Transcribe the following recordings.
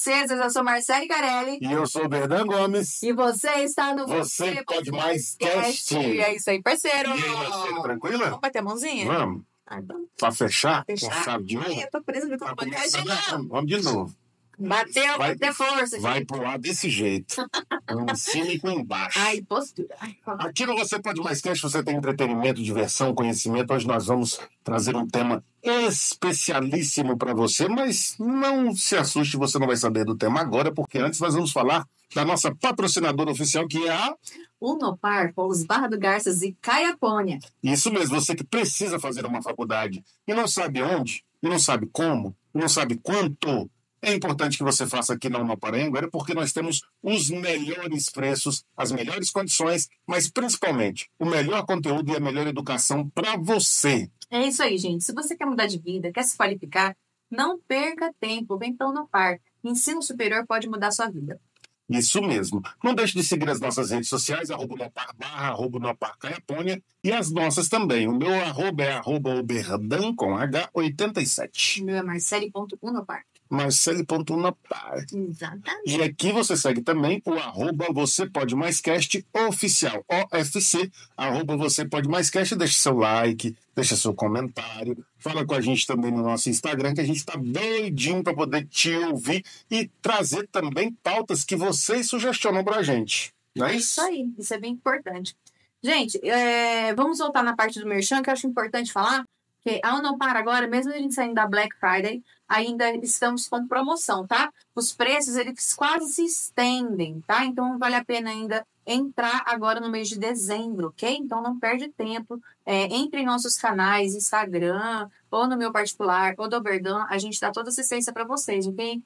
Princesas, eu sou Marcele Carelli. E eu sou Berdan Gomes. E você está no Você Pode Mais Cast. É isso aí, parceiro. E aí, Marcelo, tranquila? Vamos bater a mãozinha? Vamos. Vamos. Pra fechar? Fechar. Com chave de ouro? Ai, eu tô presa no Pra microfone. começar, vamos de novo. Bateu, vai ter força, Vai gente. pular desse jeito. Em cima e com embaixo. Ai, postura. Ai, Aqui no Você Pode Mais Cast você tem entretenimento, diversão, conhecimento. Hoje nós vamos trazer um tema especialíssimo para você, mas não se assuste, você não vai saber do tema agora, porque antes nós vamos falar da nossa patrocinadora oficial, que é a Unopar, Poulos Barra do Garças e Caiapônia. Isso mesmo, você que precisa fazer uma faculdade e não sabe onde, e não sabe como, e não sabe quanto, é importante que você faça aqui na Unopar Anhanguera, porque nós temos os melhores preços, as melhores condições, mas principalmente o melhor conteúdo e a melhor educação para você. É isso aí, gente. Se você quer mudar de vida, quer se qualificar, não perca tempo. Vem para Unopar. Ensino superior pode mudar sua vida. Isso mesmo. Não deixe de seguir as nossas redes sociais, @Unopar barra, @Unopar Caiapônia, e as nossas também. O meu arroba é @Oberdan com H87. O meu é marcele.unopar. Marcele.unopar. Exatamente. E aqui você segue também o @Você Pode Mais Cast oficial, OFC, @Você Pode Mais Cast. Deixa seu like, deixa seu comentário, fala com a gente também no nosso Instagram, que a gente está doidinho para poder te ouvir e trazer também pautas que vocês sugestionam para a gente. Não é Isso aí, isso é bem importante. Gente, vamos voltar na parte do merchan, que eu acho importante falar, que a Unopar agora, mesmo a gente saindo da Black Friday, ainda estamos com promoção, tá? Os preços, eles quase se estendem, tá? Então, vale a pena ainda entrar agora no mês de dezembro, ok? Então, não perde tempo. Entre em nossos canais, Instagram, ou no meu particular, ou do Berdan, a gente dá toda assistência para vocês, ok?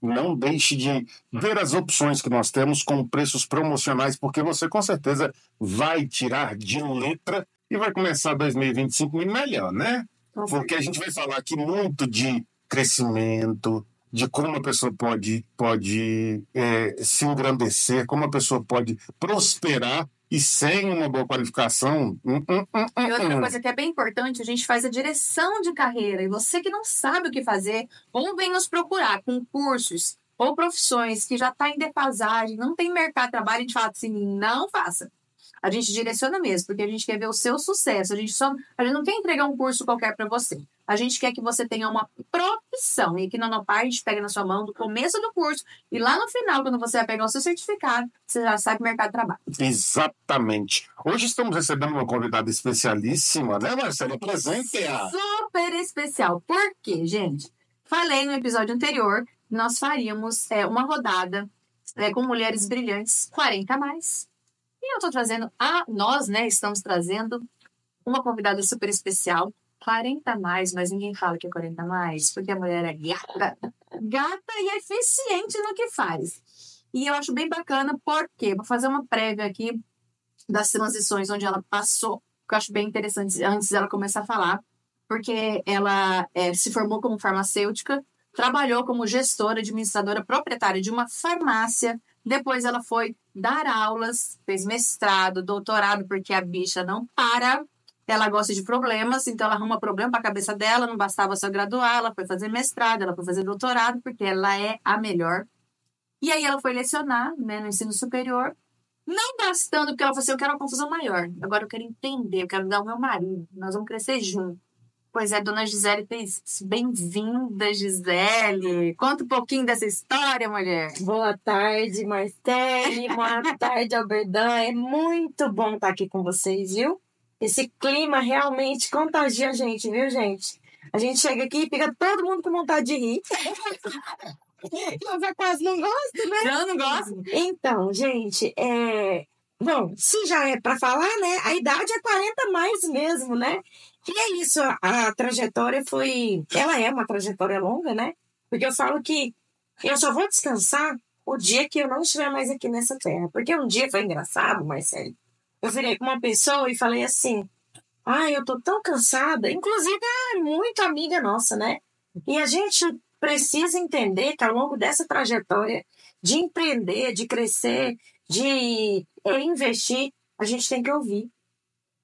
Não deixe de ver as opções que nós temos com preços promocionais, porque você com certeza vai tirar de letra e vai começar 2025 melhor, né? Porque a gente vai falar aqui muito de crescimento, de como a pessoa pode se engrandecer, como a pessoa pode prosperar e sem uma boa qualificação. E outra coisa que é bem importante, a gente faz a direção de carreira. E você que não sabe o que fazer, ou vem nos procurar com cursos ou profissões que já está em defasagem, não tem mercado de trabalho, a gente fala assim, não faça. A gente direciona mesmo, porque a gente quer ver o seu sucesso. A gente não quer entregar um curso qualquer para você. A gente quer que você tenha uma profissão. E aqui na Unopar, a gente pega na sua mão do começo do curso e lá no final, quando você vai pegar o seu certificado, você já sabe o mercado de trabalho. Exatamente. Hoje estamos recebendo uma convidada especialíssima, né, Marcela? Presente-a. Super especial. Por quê, gente? Falei no episódio anterior que nós faríamos uma rodada com mulheres brilhantes, 40 a mais. E eu tô trazendo nós, né, estamos trazendo uma convidada super especial, 40 a mais, mas ninguém fala que é 40 a mais, porque a mulher é gata e eficiente no que faz. E eu acho bem bacana, porque vou fazer uma prévia aqui das transições onde ela passou, que eu acho bem interessante antes dela começar a falar, porque ela se formou como farmacêutica, trabalhou como gestora, administradora, proprietária de uma farmácia. Depois ela foi dar aulas, fez mestrado, doutorado, porque a bicha não para. Ela gosta de problemas, então ela arruma problema para a cabeça dela, não bastava só graduar, ela foi fazer mestrado, ela foi fazer doutorado, porque ela é a melhor. E aí ela foi lecionar, né, no ensino superior, não bastando, porque ela falou assim, eu quero uma confusão maior. Agora eu quero entender, eu quero dar o meu marido, nós vamos crescer juntos. Pois é, dona Gisele Peixe. Bem-vinda, Gisele. Conta um pouquinho dessa história, mulher. Boa tarde, Marcele. Boa tarde, Alberdan. É muito bom estar aqui com vocês, viu? Esse clima realmente contagia a gente, viu, gente? A gente chega aqui e fica todo mundo com vontade de rir. Eu já quase não gosto, né? Eu não gosto. Então, gente, bom, se já é para falar, né? A idade é 40 a mais mesmo, né? E é isso, a trajetória ela é uma trajetória longa, né? Porque eu falo que eu só vou descansar o dia que eu não estiver mais aqui nessa terra. Porque um dia foi engraçado, Marcelo. Eu virei com uma pessoa e falei assim, eu tô tão cansada. Inclusive, muito amiga nossa, né? E a gente precisa entender que ao longo dessa trajetória de empreender, de crescer, de investir, a gente tem que ouvir.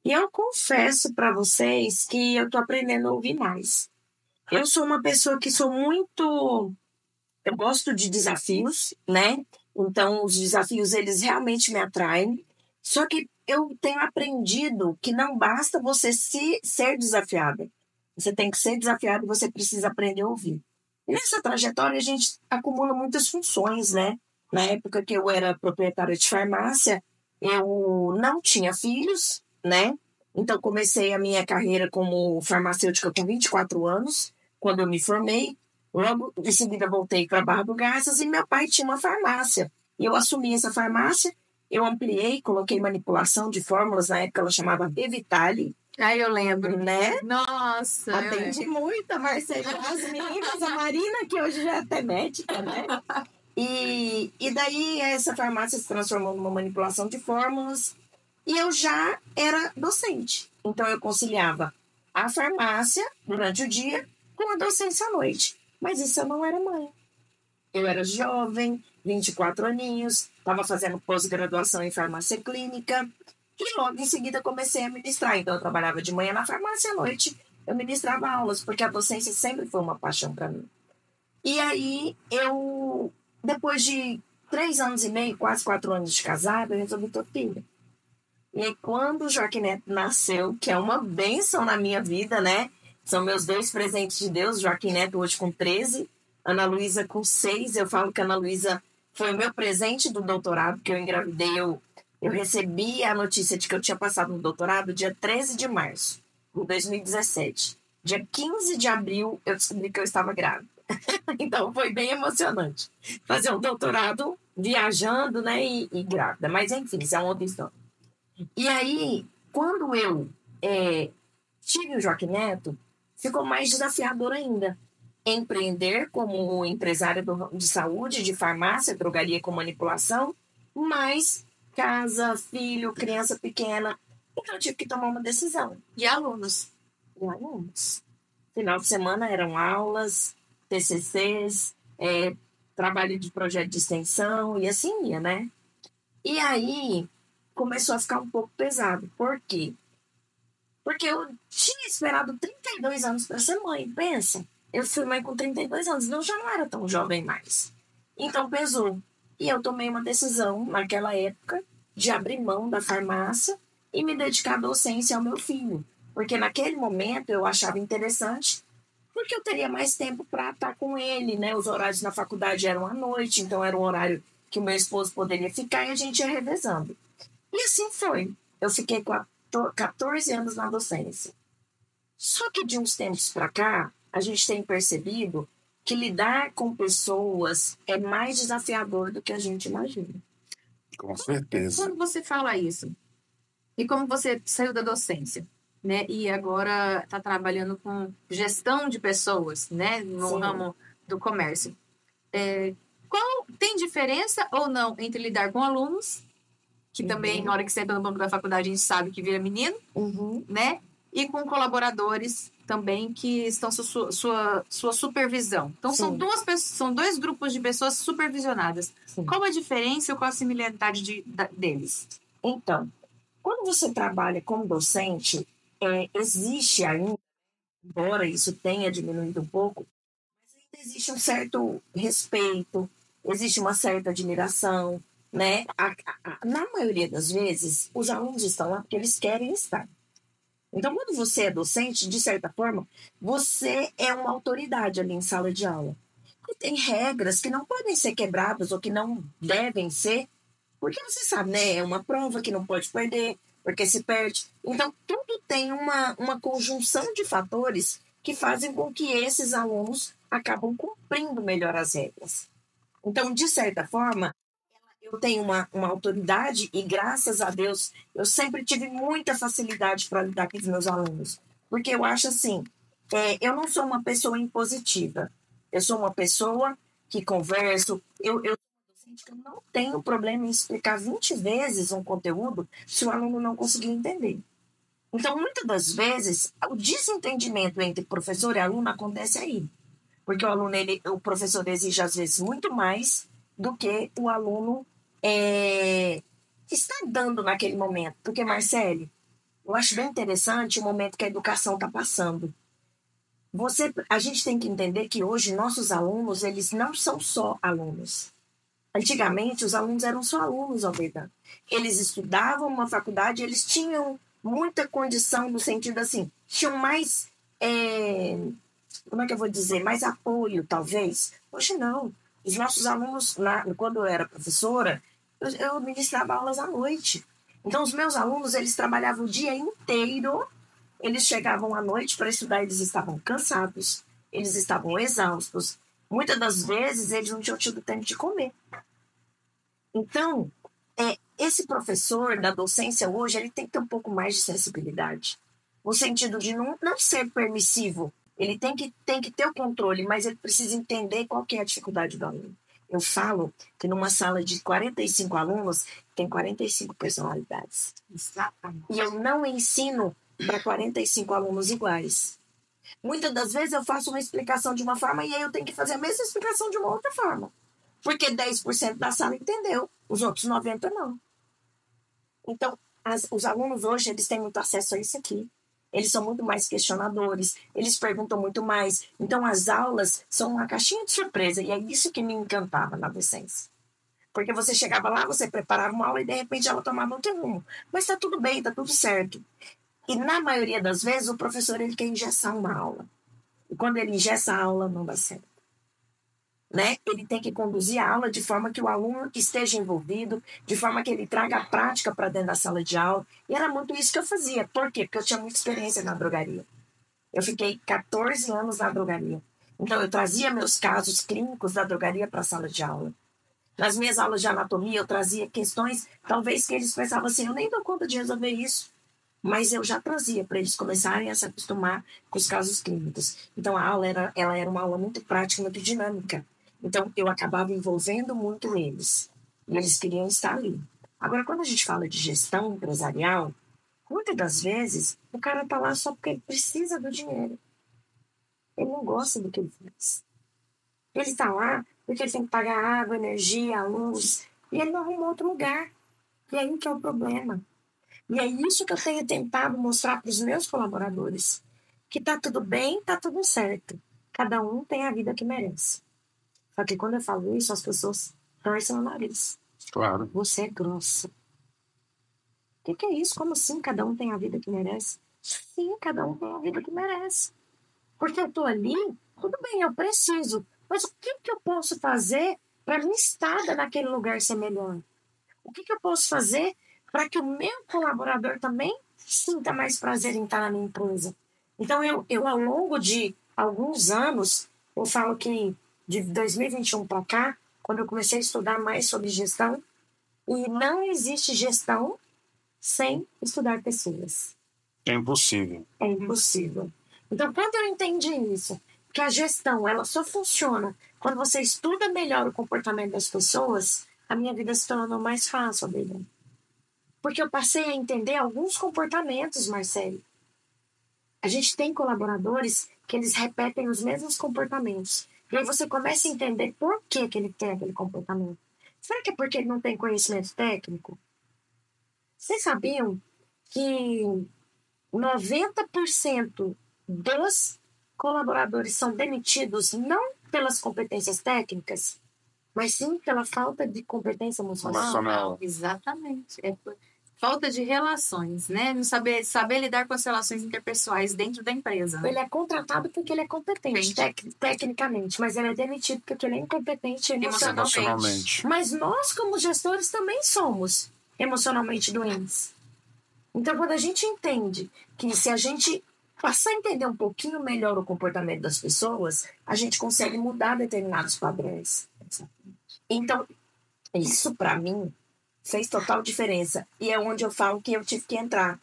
E eu confesso para vocês que eu tô aprendendo a ouvir mais. Eu sou uma pessoa que sou muito eu gosto de desafios, né? Então, os desafios, eles realmente me atraem. Só que eu tenho aprendido que não basta você ser desafiada. Você tem que ser desafiado e você precisa aprender a ouvir. E nessa trajetória, a gente acumula muitas funções, né? Na época que eu era proprietária de farmácia, eu não tinha filhos, né? Então, comecei a minha carreira como farmacêutica com 24 anos, quando eu me formei. Logo em seguida, voltei para Barra do Garças e meu pai tinha uma farmácia. E eu assumi essa farmácia, eu ampliei, coloquei manipulação de fórmulas, na época ela chamava Revitali, Aí eu lembro. né? Nossa, eu Atendi lembro. muito a Marcela, as meninas, a Marina, que hoje já é até médica, né? E daí essa farmácia se transformou numa manipulação de fórmulas e eu já era docente. Então eu conciliava a farmácia durante o dia com a docência à noite. Mas isso eu não era mãe. Eu era jovem, 24 aninhos, estava fazendo pós-graduação em farmácia clínica e logo em seguida comecei a ministrar. Então eu trabalhava de manhã na farmácia, à noite eu ministrava aulas, porque a docência sempre foi uma paixão para mim. E aí eu, depois de 3 anos e meio, quase 4 anos de casada, eu resolvi ter filho. E aí quando o Joaquim Neto nasceu, que é uma bênção na minha vida, né? São meus 2 presentes de Deus, Joaquim Neto hoje com 13, Ana Luísa com 6. Eu falo que a Ana Luísa foi o meu presente do doutorado, que eu engravidei. Eu recebi a notícia de que eu tinha passado no doutorado dia 13 de março de 2017. Dia 15 de abril, eu descobri que eu estava grávida. Então foi bem emocionante. Fazer um doutorado viajando, né, e grávida. Mas enfim, isso é uma outra história. E aí, quando eu tive o Joaquim Neto, ficou mais desafiador ainda. Empreender como empresária de saúde, de farmácia, drogaria com manipulação, mais casa, filho, criança pequena. Então eu tive que tomar uma decisão. E alunos? E alunos. Final de semana eram aulas, TCCs, trabalho de projeto de extensão e assim ia, né? E aí começou a ficar um pouco pesado. Por quê? Porque eu tinha esperado 32 anos para ser mãe, pensa. Eu fui mãe com 32 anos, então eu já não era tão jovem mais. Então pesou. E eu tomei uma decisão, naquela época, de abrir mão da farmácia e me dedicar à docência ao meu filho. Porque naquele momento eu achava interessante, porque eu teria mais tempo para estar com ele, né? Os horários na faculdade eram à noite, então era um horário que o meu esposo poderia ficar e a gente ia revezando. E assim foi. Eu fiquei 14 anos na docência. Só que de uns tempos para cá, a gente tem percebido que lidar com pessoas é mais desafiador do que a gente imagina. Com certeza. Quando você fala isso, e como você saiu da docência, né, e agora está trabalhando com gestão de pessoas, né, no Sim. ramo do comércio, tem diferença ou não entre lidar com alunos, que também, na hora que você entra no banco da faculdade, a gente sabe que vira menino, né, e com colaboradores também que estão sob sua supervisão. Então, Sim. são 2 grupos de pessoas supervisionadas. Sim. Qual a diferença ou qual a similaridade deles? Então, quando você trabalha como docente, existe ainda, embora isso tenha diminuído um pouco, mas ainda existe um certo respeito, existe uma certa admiração, né? Na maioria das vezes, os alunos estão lá porque eles querem estar. Então, quando você é docente, de certa forma, você é uma autoridade ali em sala de aula. E tem regras que não podem ser quebradas ou que não devem ser, porque você sabe, né? É uma prova que não pode perder, porque se perde. Então, tudo tem uma conjunção de fatores que fazem com que esses alunos acabam cumprindo melhor as regras. Então, de certa forma, eu tenho uma autoridade e, graças a Deus, eu sempre tive muita facilidade para lidar com os meus alunos. Porque eu acho assim, eu não sou uma pessoa impositiva. Eu sou uma pessoa que converso. Eu não tenho problema em explicar 20 vezes um conteúdo se o aluno não conseguir entender. Então, muitas das vezes, o desentendimento entre professor e aluno acontece aí. Porque o professor exige, às vezes, muito mais do que o aluno está dando naquele momento. Porque, Marcele, eu acho bem interessante o momento que a educação está passando. A gente tem que entender que hoje nossos alunos, eles não são só alunos. Antigamente, os alunos eram só alunos, Almeida. Eles estudavam uma faculdade, eles tinham muita condição no sentido assim, tinham mais, como é que eu vou dizer, mais apoio, talvez. Hoje não. Os nossos alunos, quando eu era professora, eu ministrava aulas à noite. Então, os meus alunos, eles trabalhavam o dia inteiro, eles chegavam à noite para estudar, eles estavam cansados, eles estavam exaustos. Muitas das vezes, eles não tinham tido tempo de comer. Então, esse professor da docência hoje, ele tem que ter um pouco mais de sensibilidade. No sentido de não ser permissivo. Ele tem que ter o controle, mas ele precisa entender qual que é a dificuldade do aluno. Eu falo que numa sala de 45 alunos, tem 45 personalidades. Exatamente. E eu não ensino para 45 alunos iguais. Muitas das vezes eu faço uma explicação de uma forma e aí eu tenho que fazer a mesma explicação de uma outra forma. Porque 10% da sala entendeu, os outros 90% não. Então, os alunos hoje, eles têm muito acesso a isso aqui. Eles são muito mais questionadores, eles perguntam muito mais. Então, as aulas são uma caixinha de surpresa. E é isso que me encantava na docência. Porque você chegava lá, você preparava uma aula e, de repente, ela tomava outro rumo. Mas está tudo bem, está tudo certo. E, na maioria das vezes, o professor ele quer engessar uma aula. E quando ele engessa a aula, não dá certo. Né? Ele tem que conduzir a aula de forma que o aluno esteja envolvido, de forma que ele traga a prática para dentro da sala de aula. E era muito isso que eu fazia. Por quê? Porque eu tinha muita experiência na drogaria. Eu fiquei 14 anos na drogaria. Então, eu trazia meus casos clínicos da drogaria para a sala de aula. Nas minhas aulas de anatomia, eu trazia questões, talvez que eles pensavam assim, eu nem dou conta de resolver isso. Mas eu já trazia para eles começarem a se acostumar com os casos clínicos. Então, a aula ela era uma aula muito prática, muito dinâmica. Então, eu acabava envolvendo muito eles. E eles queriam estar ali. Agora, quando a gente fala de gestão empresarial, muitas das vezes, o cara está lá só porque ele precisa do dinheiro. Ele não gosta do que ele faz. Ele está lá porque ele tem que pagar água, energia, luz. E ele não arrumou outro lugar. E aí que é o problema. E é isso que eu tenho tentado mostrar para os meus colaboradores. Que está tudo bem, está tudo certo. Cada um tem a vida que merece. Só que quando eu falo isso, as pessoas torcem o nariz. Claro. Você é grossa. O que é isso? Como assim cada um tem a vida que merece? Sim, cada um tem a vida que merece. Porque eu estou ali, tudo bem, eu preciso. Mas o que eu posso fazer para minha estada naquele lugar ser melhor? O que eu posso fazer para que o meu colaborador também sinta mais prazer em estar na minha empresa? Então, eu ao longo de alguns anos, eu falo que de 2021 para cá, quando eu comecei a estudar mais sobre gestão, e não existe gestão sem estudar pessoas. É impossível. É impossível. Então, quando eu entendi isso, que a gestão ela só funciona quando você estuda melhor o comportamento das pessoas, a minha vida se tornou mais fácil, Abelha. Porque eu passei a entender alguns comportamentos, Marcelo. A gente tem colaboradores que eles repetem os mesmos comportamentos. E aí você começa a entender por que ele tem aquele comportamento. Será que é porque ele não tem conhecimento técnico? Vocês sabiam que 90% dos colaboradores são demitidos não pelas competências técnicas, mas sim pela falta de competência emocional? Exatamente. É falta de relações, né? Não saber lidar com as relações interpessoais dentro da empresa. Ele é contratado porque ele é competente tecnicamente, mas ele é demitido porque ele é incompetente emocionalmente. Mas nós, como gestores, também somos emocionalmente doentes. Então, quando a gente entende que se a gente passar a entender um pouquinho melhor o comportamento das pessoas, a gente consegue mudar determinados padrões. Então, isso para mim fez total diferença. E é onde eu falo que eu tive que entrar.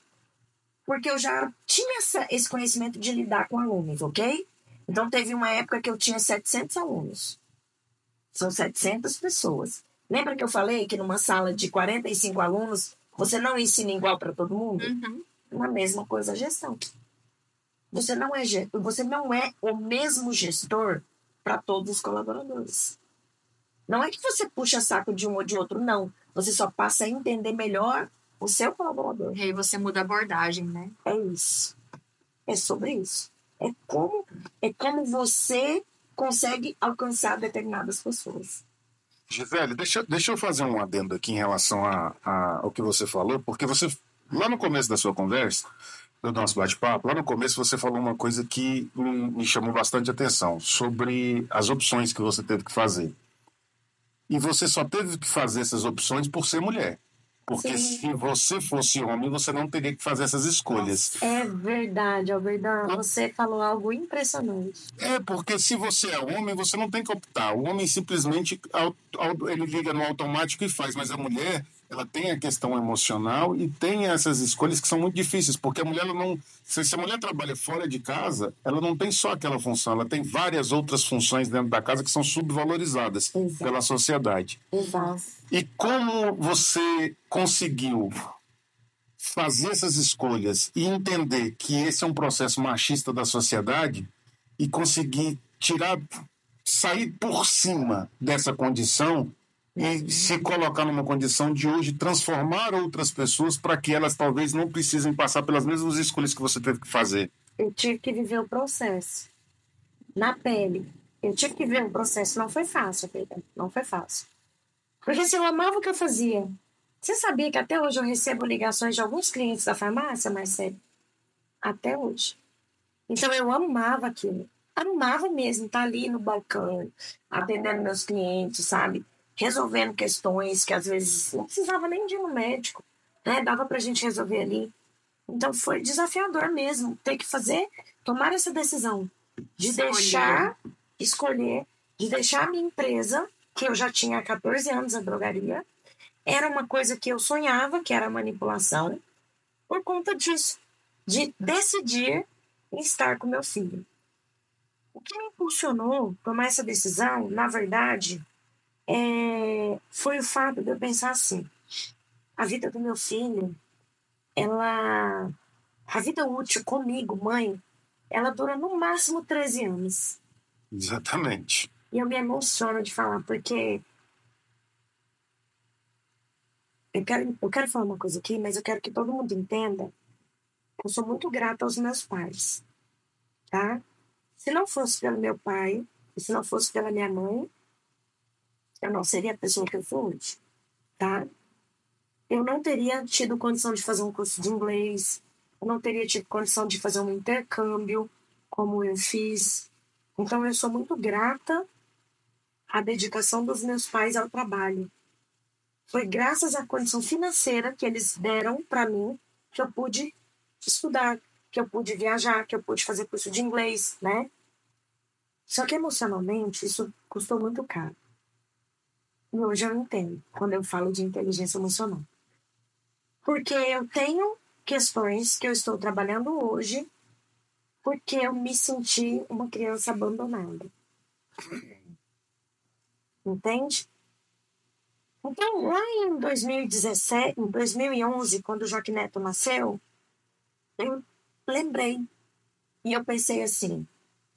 Porque eu já tinha esse conhecimento de lidar com alunos, ok? Então, teve uma época que eu tinha 700 alunos. São 700 pessoas. Lembra que eu falei que numa sala de 45 alunos, você não ensina igual para todo mundo? Uhum. A mesma coisa a gestão. Você não é o mesmo gestor para todos os colaboradores. Não é que você puxa saco de um ou de outro, não. Você só passa a entender melhor o seu colaborador. E aí você muda a abordagem, né? É isso. É sobre isso. É como você consegue alcançar determinadas pessoas. Gisele, deixa eu fazer um adendo aqui em relação ao que você falou, porque você, lá no começo da sua conversa, do nosso bate-papo, lá no começo você falou uma coisa que me chamou bastante atenção, sobre as opções que você teve que fazer. E você só teve que fazer essas opções por ser mulher. Porque Sim. se você fosse homem, você não teria que fazer essas escolhas. É verdade, Alberdan. Você falou algo impressionante. Porque se você é homem, você não tem que optar. O homem simplesmente ele liga no automático e faz, mas a mulher, ela tem a questão emocional e tem essas escolhas que são muito difíceis, porque a mulher, ela não, se a mulher trabalha fora de casa, ela não tem só aquela função, ela tem várias outras funções dentro da casa que são subvalorizadas pela sociedade. Exato. E como você conseguiu fazer essas escolhas e entender que esse é um processo machista da sociedade e conseguir sair por cima dessa condição e se colocar numa condição de hoje transformar outras pessoas para que elas talvez não precisem passar pelas mesmas escolhas que você teve que fazer. Eu tive que viver o processo na pele. Eu tive que viver o processo. Não foi fácil, Pedro. Não foi fácil. Porque se eu amava o que eu fazia. Você sabia que até hoje eu recebo ligações de alguns clientes da farmácia, mais sério? Até hoje. Então eu amava aquilo. Amava mesmo estar ali no balcão, atendendo meus clientes, sabe? Resolvendo questões que às vezes não precisava nem de ir no médico, né? Dava pra gente resolver ali. Então foi desafiador mesmo ter que tomar essa decisão de escolher, de deixar a minha empresa, que eu já tinha há 14 anos, a drogaria. Era uma coisa que eu sonhava, que era manipulação, por conta disso, de decidir estar com meu filho. O que me impulsionou a tomar essa decisão, na verdade, foi o fato de eu pensar assim: a vida do meu filho, a vida útil comigo, mãe, ela dura no máximo 13 anos. Exatamente. E eu me emociono de falar, porque eu quero falar uma coisa aqui, mas eu quero que todo mundo entenda que eu sou muito grata aos meus pais, tá? Se não fosse pelo meu pai, e se não fosse pela minha mãe, eu não seria a pessoa que eu sou hoje, tá? Eu não teria tido condição de fazer um curso de inglês, eu não teria tido condição de fazer um intercâmbio, como eu fiz. Então, eu sou muito grata à dedicação dos meus pais ao trabalho. Foi graças à condição financeira que eles deram para mim que eu pude estudar, que eu pude viajar, que eu pude fazer curso de inglês, né? Só que emocionalmente isso custou muito caro. E hoje eu entendo quando eu falo de inteligência emocional. Porque eu tenho questões que eu estou trabalhando hoje porque eu me senti uma criança abandonada. Entende? Então, lá em 2017, em 2011, quando o Joaquim Neto nasceu, eu lembrei. E eu pensei assim: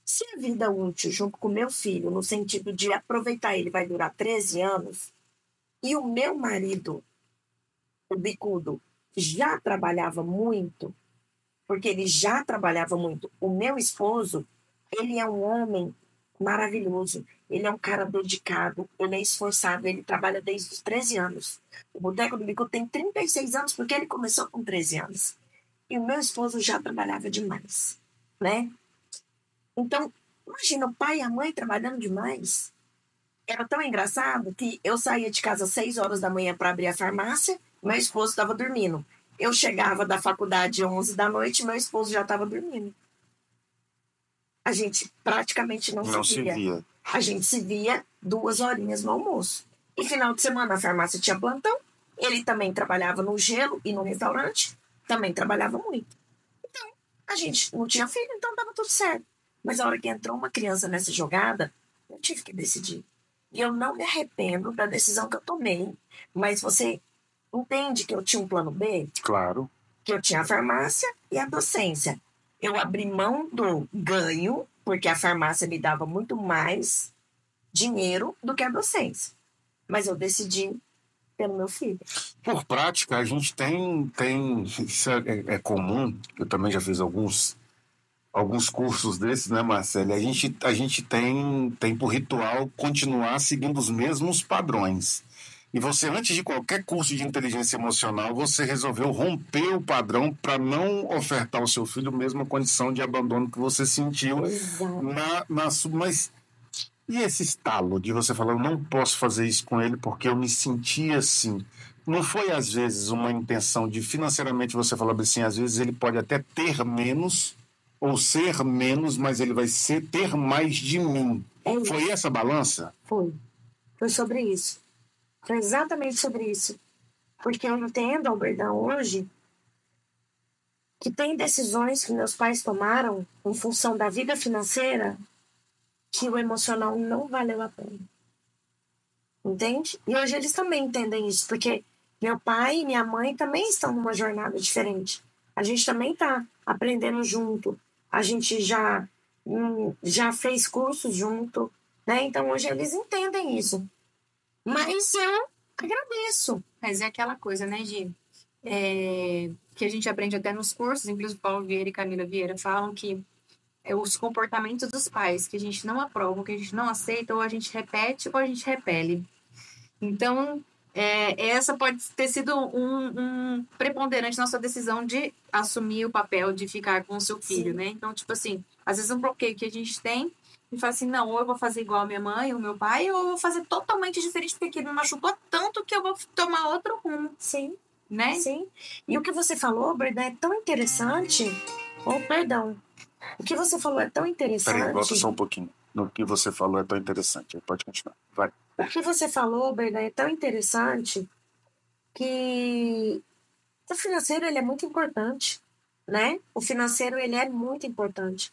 se a vida útil junto com meu filho, no sentido de aproveitar ele, vai durar 13 anos, e o meu marido, o bicudo, já trabalhava muito, porque ele já trabalhava muito. O meu esposo, ele é um homem maravilhoso. Ele é um cara dedicado, ele é esforçado, ele trabalha desde os 13 anos. O Boteco do Bicudo tem 36 anos, porque ele começou com 13 anos. E o meu esposo já trabalhava demais, né? Então, imagina o pai e a mãe trabalhando demais. Era tão engraçado que eu saía de casa às 6 horas da manhã para abrir a farmácia, meu esposo estava dormindo. Eu chegava da faculdade às 11 da noite, meu esposo já estava dormindo. A gente praticamente não se via. A gente se via 2 horinhas no almoço. E final de semana a farmácia tinha plantão. Ele também trabalhava no gelo e no restaurante. Também trabalhava muito. Então, a gente não tinha filho, então dava tudo certo. Mas a hora que entrou uma criança nessa jogada, eu tive que decidir. E eu não me arrependo da decisão que eu tomei. Mas você entende que eu tinha um plano B? Claro. Que eu tinha a farmácia e a docência. Eu abri mão do ganho, porque a farmácia me dava muito mais dinheiro do que a docência. Mas eu decidi pelo meu filho. Por prática, a gente tem isso é comum, eu também já fiz alguns alguns cursos desses, né, Marcelo? A gente tem por ritual continuar seguindo os mesmos padrões. E você, antes de qualquer curso de inteligência emocional, você resolveu romper o padrão para não ofertar ao seu filho a mesma condição de abandono que você sentiu Exato. Mas e esse estalo de você falar, eu não posso fazer isso com ele porque eu me senti assim? Não foi, às vezes, uma intenção de financeiramente você falar assim, às vezes ele pode até ter menos ou ser menos, mas ele vai ter mais de mim. Foi essa balança? Foi. Foi sobre isso. Foi exatamente sobre isso. Porque eu entendo, Albertão, hoje, que tem decisões que meus pais tomaram em função da vida financeira que o emocional não valeu a pena. Entende? E hoje eles também entendem isso, porque meu pai e minha mãe também estão numa jornada diferente. A gente também está aprendendo junto. A gente já fez cursos junto, né? Então hoje eles entendem isso. Mas eu agradeço. Mas é aquela coisa, né, Gi? Que a gente aprende até nos cursos, inclusive Paulo Vieira e Camila Vieira falam que os comportamentos dos pais que a gente não aprova, que a gente não aceita, ou a gente repete ou a gente repele. Então, essa pode ter sido um preponderante na nossa decisão de assumir o papel de ficar com o seu filho, né? Então, tipo assim, às vezes um bloqueio que a gente tem e fala assim, não, ou eu vou fazer igual a minha mãe ou meu pai, ou eu vou fazer totalmente diferente porque aquilo me machucou tanto que eu vou tomar outro rumo. Sim. Né? Sim. E o que você falou, Berdan, é tão interessante. Perdão. O que você falou é tão interessante. Peraí, volta só um pouquinho. No que você falou é tão interessante. Pode continuar. Vai. O que você falou, Berdan, é tão interessante que o financeiro ele é muito importante, né? O financeiro ele é muito importante.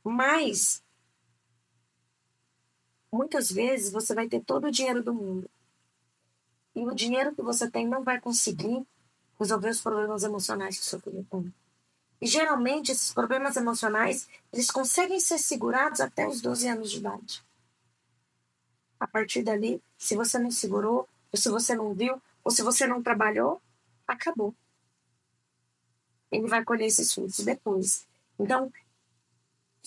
Mas muitas vezes você vai ter todo o dinheiro do mundo. E o dinheiro que você tem não vai conseguir resolver os problemas emocionais que o seu filho tem. E geralmente esses problemas emocionais, eles conseguem ser segurados até os 12 anos de idade. A partir dali, se você não segurou, ou se você não viu, ou se você não trabalhou, acabou. Ele vai colher esses frutos depois. Então,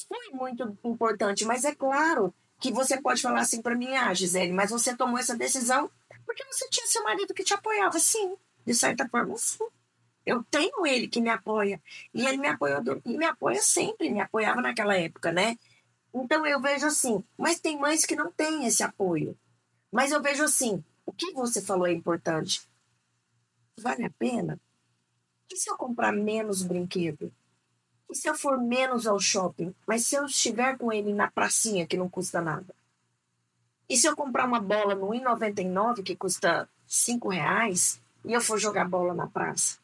foi muito importante, mas é claro que você pode falar assim para mim, Gisele, mas você tomou essa decisão porque você tinha seu marido que te apoiava. Sim, de certa forma, sim. Eu tenho ele que me apoia. E ele me apoiou e me apoia sempre, me apoiava naquela época, né? Então eu vejo assim, mas tem mães que não têm esse apoio. Mas eu vejo assim, o que você falou é importante. Vale a pena? E se eu comprar menos brinquedo? E se eu for menos ao shopping? Mas se eu estiver com ele na pracinha, que não custa nada? E se eu comprar uma bola no R$1,99, que custa R$5, e eu for jogar bola na praça?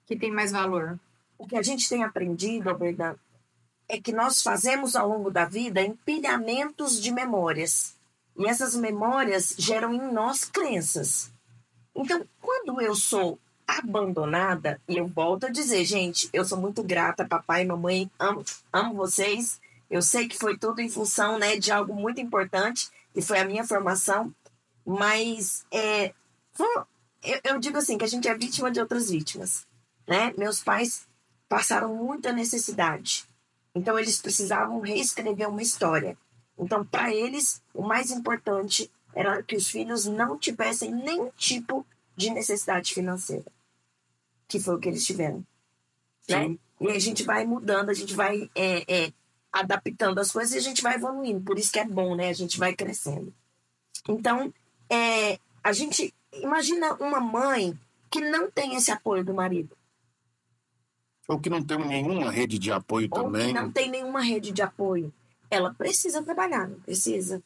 Que tem mais valor. O que a gente tem aprendido, Albertão, é que nós fazemos ao longo da vida empilhamentos de memórias. E essas memórias geram em nós crenças. Então, quando eu sou abandonada, e eu volto a dizer, gente, eu sou muito grata, papai e mamãe, amo vocês. Eu sei que foi tudo em função, né, de algo muito importante, que foi a minha formação. Mas eu digo assim, que a gente é vítima de outras vítimas. Né? Meus pais passaram muita necessidade. Então, eles precisavam reescrever uma história. Então, para eles, o mais importante era que os filhos não tivessem nenhum tipo de necessidade financeira. Que foi o que eles tiveram. Né? E a gente vai mudando, a gente vai adaptando as coisas e a gente vai evoluindo. Por isso que é bom, né? A gente vai crescendo. Então, a gente imagina uma mãe que não tem esse apoio do marido. Ou que não tem nenhuma rede de apoio também. Ou que não tem nenhuma rede de apoio. Ela precisa trabalhar, não precisa.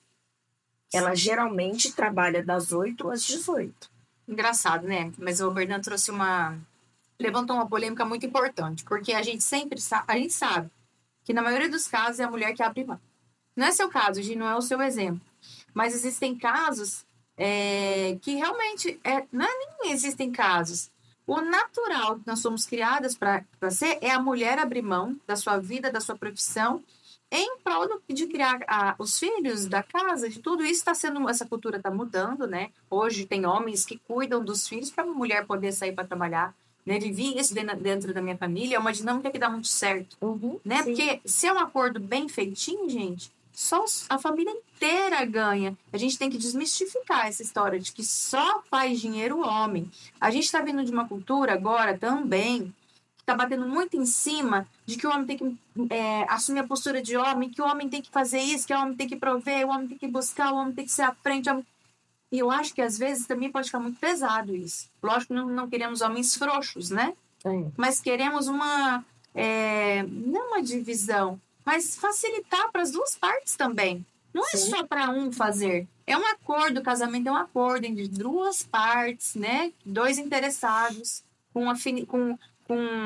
Ela geralmente trabalha das 8 às 18. Engraçado, né? Mas o Berdan levantou uma polêmica muito importante, porque a gente sabe que na maioria dos casos é a mulher que abre mão. Não é seu caso, Gi, não é o seu exemplo. Mas existem casos que realmente... nem existem casos. O natural que nós somos criadas para ser é a mulher abrir mão da sua vida, da sua profissão, em prol de criar os filhos da casa, de tudo isso essa cultura está mudando, né? Hoje tem homens que cuidam dos filhos para a mulher poder sair para trabalhar. né? Vivi isso dentro da minha família, é uma dinâmica que dá muito certo, né? Sim. Porque se é um acordo bem feitinho, gente, só a família inteira ganha. A gente tem que desmistificar essa história de que só faz dinheiro o homem. A gente está vindo de uma cultura agora também que está batendo muito em cima de que o homem tem que assumir a postura de homem, que o homem tem que fazer isso, que o homem tem que prover, o homem tem que buscar, o homem tem que ser à frente. E eu acho que às vezes também pode ficar muito pesado isso. Lógico que não queremos homens frouxos, né? Mas queremos não uma divisão, mas facilitar para as duas partes também. Não é só para um fazer. É um acordo, o casamento é um acordo entre duas partes, né? Dois interessados, com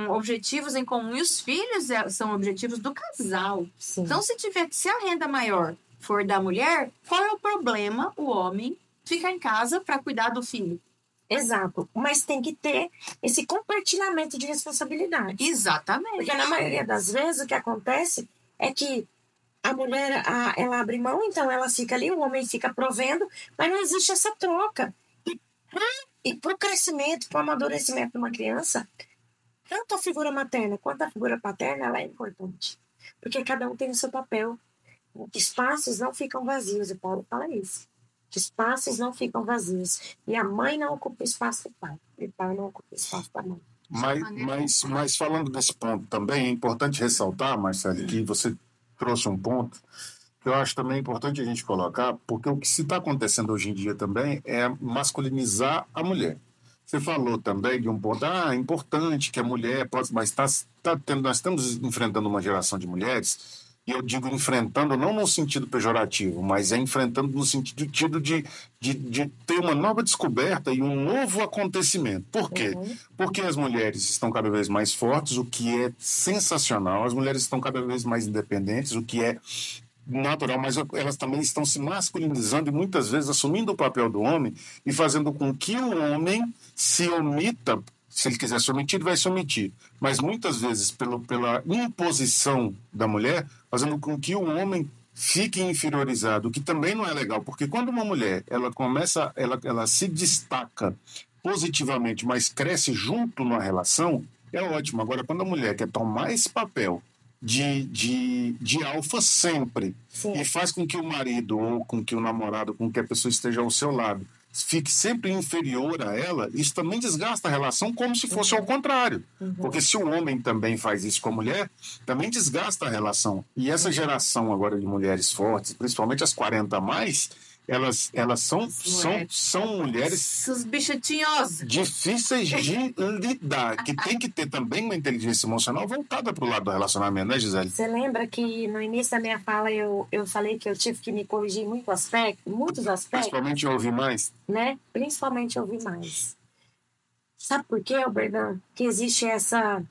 objetivos em comum. E os filhos são objetivos do casal. Sim. Então, se a renda maior for da mulher, qual é o problema? O homem ficar em casa para cuidar do filho. Exato. Mas tem que ter esse compartilhamento de responsabilidade. Exatamente. Porque na maioria das vezes o que acontece é que a mulher, ela abre mão, então ela fica ali, o homem fica provendo, mas não existe essa troca. E para o crescimento, para o amadurecimento de uma criança, tanto a figura materna quanto a figura paterna, ela é importante. Porque cada um tem o seu papel. Espaços não ficam vazios, e Paulo fala isso. Espaços não ficam vazios. E a mãe não ocupa o espaço do pai. E o pai não ocupa o espaço da mãe. Mas falando desse ponto também, é importante ressaltar, Marcelo, que você trouxe um ponto que eu acho também importante a gente colocar, porque o que se está acontecendo hoje em dia também é masculinizar a mulher. Você falou também de um ponto importante que a mulher pode, mas nós estamos enfrentando uma geração de mulheres. E eu digo enfrentando não no sentido pejorativo, mas enfrentando no sentido de ter uma nova descoberta e um novo acontecimento. Por quê? Porque as mulheres estão cada vez mais fortes, o que é sensacional. As mulheres estão cada vez mais independentes, o que é natural, mas elas também estão se masculinizando e muitas vezes assumindo o papel do homem e fazendo com que o homem se omita. Se ele quiser se omitir, ele vai se omitir. Mas muitas vezes, pela imposição da mulher, fazendo com que o homem fique inferiorizado, o que também não é legal, porque quando uma mulher ela se destaca positivamente, mas cresce junto na relação, é ótimo. Agora, quando a mulher quer tomar esse papel de alfa sempre, Sim. e faz com que o marido, ou com que o namorado, com que a pessoa esteja ao seu lado, fique sempre inferior a ela, isso também desgasta a relação como se fosse ao contrário. Porque se o homem também faz isso com a mulher, também desgasta a relação. E essa geração agora de mulheres fortes, principalmente as 40 a mais, elas são mulheres Os bichatinhos difíceis de lidar, que tem que ter também uma inteligência emocional voltada para o lado do relacionamento, né, Gisele? Você lembra que no início da minha fala eu falei que eu tive que me corrigir em muitos aspectos? Principalmente ouvir mais? Né? Principalmente ouvir mais. Sabe por quê, Alberdan? Que existe essa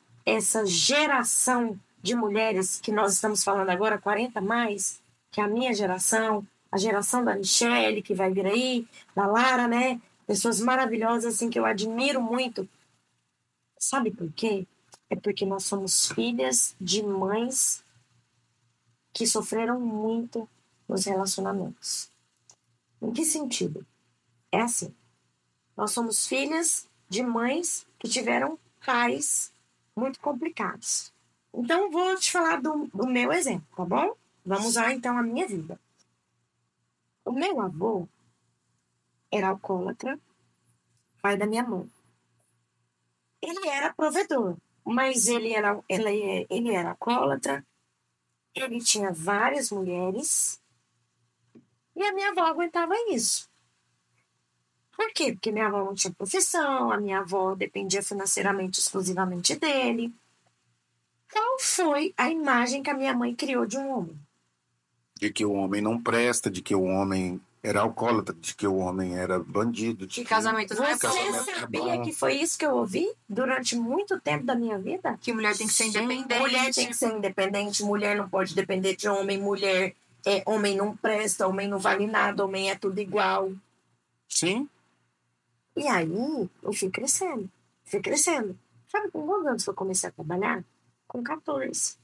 geração de mulheres que nós estamos falando agora, 40 mais, que é a minha geração, a geração da Michelle, que vai vir aí, da Lara, né? Pessoas maravilhosas, assim, que eu admiro muito. Sabe por quê? É porque nós somos filhas de mães que sofreram muito nos relacionamentos. Em que sentido? É assim. Nós somos filhas de mães que tiveram pais muito complicados. Então, vou te falar do meu exemplo, tá bom? Vamos usar, então, a minha vida. O meu avô era alcoólatra, pai da minha mãe. Ele era provedor, mas ele era alcoólatra, ele tinha várias mulheres e a minha avó aguentava isso. Por quê? Porque minha avó não tinha profissão, a minha avó dependia financeiramente exclusivamente dele. Qual foi a imagem que a minha mãe criou de um homem? De que o homem não presta, de que o homem era alcoólatra, de que o homem era bandido. De que casamento não é Você bom. sabia que foi isso que eu ouvi durante muito tempo da minha vida? Que mulher tem que ser independente. Mulher tem que ser independente, mulher não pode depender de homem, homem não presta, homem não vale nada, homem é tudo igual. Sim. E aí, eu fui crescendo. Sabe com quantos anos que eu comecei a trabalhar? Com 14.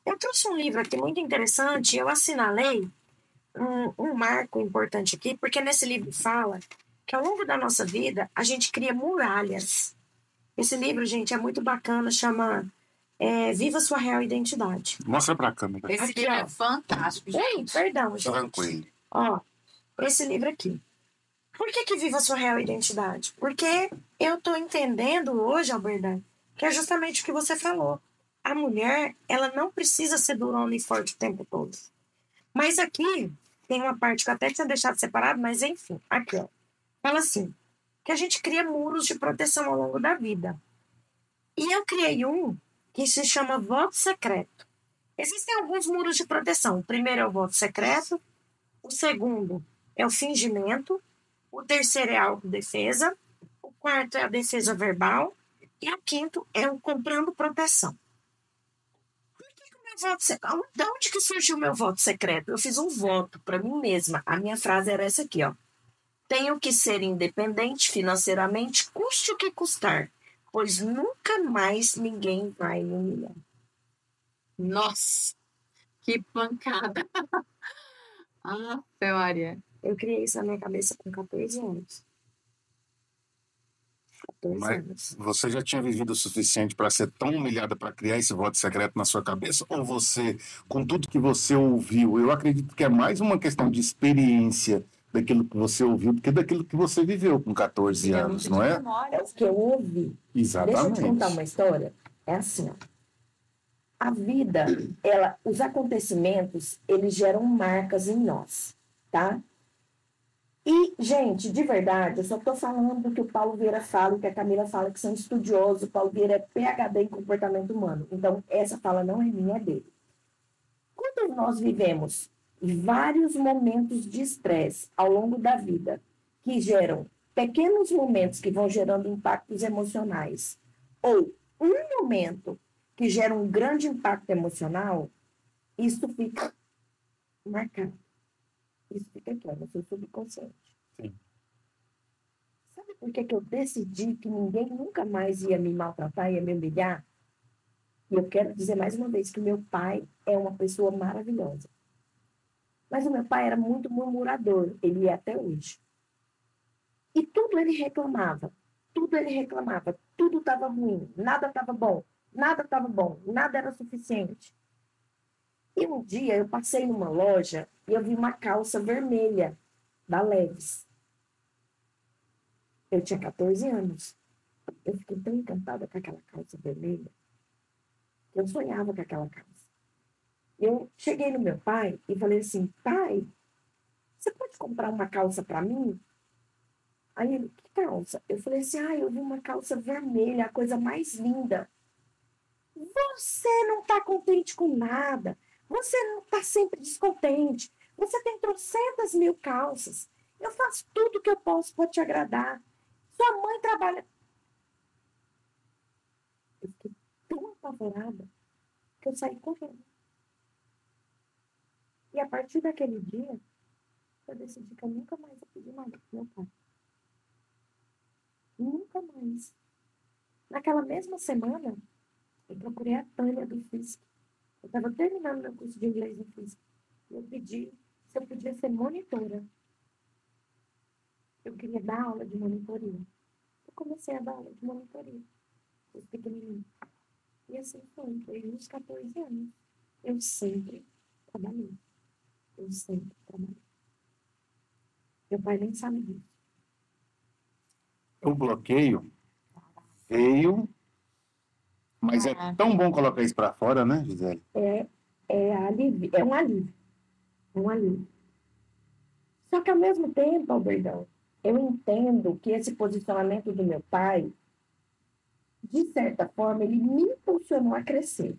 Eu trouxe um livro aqui muito interessante, eu assinalei um marco importante aqui, porque nesse livro fala que ao longo da nossa vida, a gente cria muralhas Esse livro, gente, é muito bacana, chama Viva Sua Real Identidade. Mostra pra câmera. Esse Aqui, livro ó. é fantástico, Ei, gente. perdão, gente. Tranquilo. Ó, esse livro aqui. Por que Viva Sua Real Identidade? Porque eu tô entendendo hoje, Alberta, que é justamente o que você falou. A mulher, ela não precisa ser durona e forte o tempo todo. Mas aqui tem uma parte que eu até tinha deixado separado, mas enfim, aqui, ó. Fala assim, que a gente cria muros de proteção ao longo da vida. E eu criei um que se chama voto secreto. Existem alguns muros de proteção. O primeiro é o voto secreto, o segundo é o fingimento, o terceiro é a autodefesa, o quarto é a defesa verbal e o quinto é o comprando proteção. Por que o meu voto secreto? De onde que surgiu o meu voto secreto? Eu fiz um voto para mim mesma. A minha frase era essa aqui, ó. Tenho que ser independente financeiramente, custe o que custar, pois nunca mais ninguém vai me humilhar. Nossa, que pancada. Ah, Maria. Eu criei isso na minha cabeça com 14 anos. 14 Mas anos. você já tinha vivido o suficiente para ser tão humilhada para criar esse voto secreto na sua cabeça? Ou você, com tudo que você ouviu, eu acredito que é mais uma questão de experiência daquilo que você ouviu do que daquilo que você viveu com 14 anos, não é? É o que eu ouvi. Exatamente. Deixa eu te contar uma história. É assim, ó. A vida, os acontecimentos, eles geram marcas em nós, tá? E, gente, de verdade, eu só estou falando do que o Paulo Vieira fala, o que a Camila fala, que são estudiosos. O Paulo Vieira é PhD em comportamento humano. Então, essa fala não é minha, é dele. Quando nós vivemos vários momentos de estresse ao longo da vida, que geram pequenos momentos que vão gerando impactos emocionais, ou um momento que gera um grande impacto emocional, isso fica marcado. Isso fica aqui, no seu subconsciente. Sim. Sabe por que eu decidi que ninguém nunca mais ia me maltratar, ia me humilhar? E eu quero dizer mais uma vez que meu pai é uma pessoa maravilhosa. Mas o meu pai era muito murmurador, ele é até hoje. E tudo ele reclamava, tudo estava ruim, nada estava bom, nada era suficiente. E um dia eu passei numa loja e eu vi uma calça vermelha da Levi's. Eu tinha 14 anos. Eu fiquei tão encantada com aquela calça vermelha que eu sonhava com aquela calça. Eu cheguei no meu pai e falei assim, pai, você pode comprar uma calça para mim? Aí ele, que calça? Eu falei assim, eu vi uma calça vermelha, a coisa mais linda. Você não está contente com nada. Você não está sempre descontente. Você tem trocentas mil calças. Eu faço tudo que eu posso para te agradar. Sua mãe trabalha. Eu fiquei tão apavorada que eu saí correndo. E a partir daquele dia, eu decidi que eu nunca mais ia pedir nada pro meu pai. Nunca mais. Naquela mesma semana, eu procurei a Tânia do FISC. Eu estava terminando meu curso de inglês no FISC. E eu pedi se eu podia ser monitora. Eu queria dar aula de monitoria. Eu comecei a dar aula de monitoria. Os pequenininhos. E assim foi. Foi uns 14 anos. Eu sempre trabalhei. Meu pai nem sabe disso. O bloqueio veio, mas é tão bom colocar isso para fora, né, Gisele? É um alívio. É um alívio. Só que ao mesmo tempo, Albertão, eu entendo que esse posicionamento do meu pai, de certa forma, ele me impulsionou a crescer.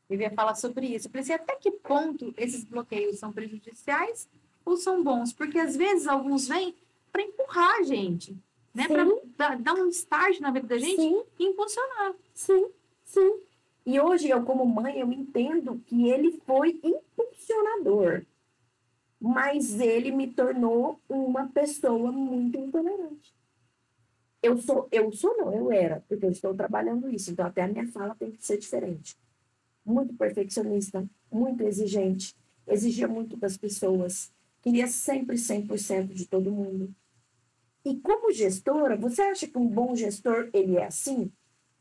Eu ia falar sobre isso. Eu pensei, até que ponto esses bloqueios são prejudiciais ou são bons? Porque às vezes alguns vêm para empurrar a gente, né? Para dar um start na vida da gente e impulsionar. Sim. E hoje eu, como mãe, eu entendo que ele foi impulsionador. Mas ele me tornou uma pessoa muito intolerante. Eu era, porque eu estou trabalhando isso. Então, até a minha fala tem que ser diferente. Muito perfeccionista, muito exigente, exigia muito das pessoas, queria sempre 100% de todo mundo. E como gestora, você acha que um bom gestor, ele é assim?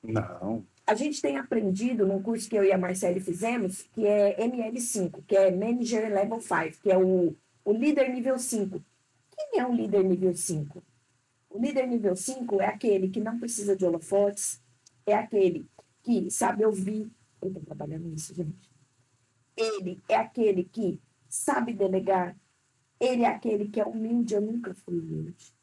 Não. A gente tem aprendido num curso que eu e a Marcele fizemos, que é ML5, que é Manager Level 5, que é o líder nível 5. Quem é um líder nível 5? O líder nível 5 é aquele que não precisa de holofotes, é aquele que sabe ouvir. Eu estou trabalhando nisso, gente. Ele é aquele que sabe delegar. Ele é aquele que é humilde. Eu nunca fui humilde.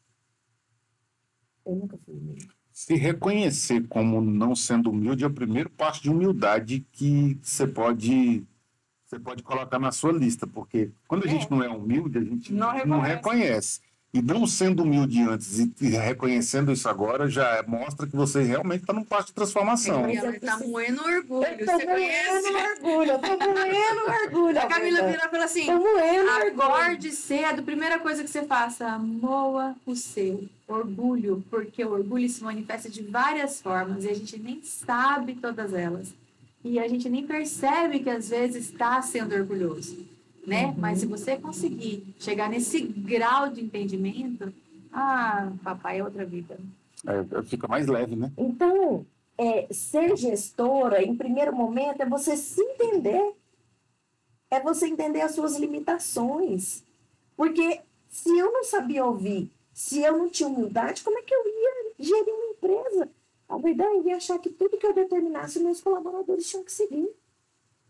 Eu nunca fui humilde. Se reconhecer como não sendo humilde é o primeiro passo de humildade que você pode colocar na sua lista, porque quando a gente não é humilde, a gente não reconhece. E não sendo humilde antes e reconhecendo isso agora, já mostra que você realmente está num passo de transformação. Mas ela tá moendo orgulho. Eu tô moendo orgulho. A Camila vira e fala assim: acorde cedo, primeira coisa que você faça, moa o seu orgulho, porque o orgulho se manifesta de várias formas e a gente nem sabe todas elas. E a gente nem percebe que às vezes está sendo orgulhoso, né? Mas se você conseguir chegar nesse grau de entendimento, papai é outra vida. Fica mais leve, né? Então, ser gestora, em primeiro momento, é você se entender. É você entender as suas limitações. Porque se eu não sabia ouvir, se eu não tinha humildade, como é que eu ia gerir uma empresa? A verdade, eu ia achar que tudo que eu determinasse, meus colaboradores tinham que seguir.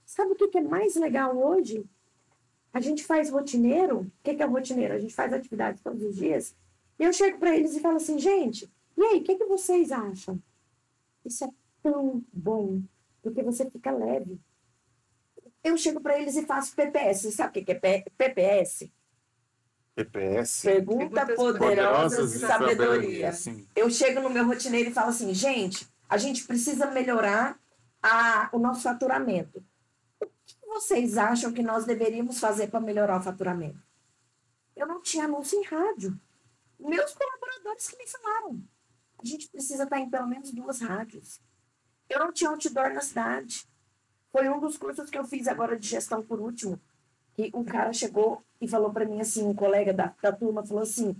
Sabe o que é mais legal hoje? A gente faz rotineiro. O que é rotineiro? A gente faz atividades todos os dias. E eu chego para eles e falo assim, gente, e aí, o que vocês acham? Isso é tão bom, porque você fica leve. Eu chego para eles e faço PPS. Você sabe o que é PPS? PPS. Perguntas poderosas de sabedoria. Sim. Eu chego no meu rotineiro e falo assim, gente, a gente precisa melhorar o nosso faturamento. O que vocês acham que nós deveríamos fazer para melhorar o faturamento? Eu não tinha anúncio em rádio. Meus colaboradores que me falaram. A gente precisa estar em pelo menos 2 rádios. Eu não tinha outdoor na cidade. Foi um dos cursos que eu fiz agora de gestão por último. Que um cara chegou e falou para mim assim, um colega da turma falou assim,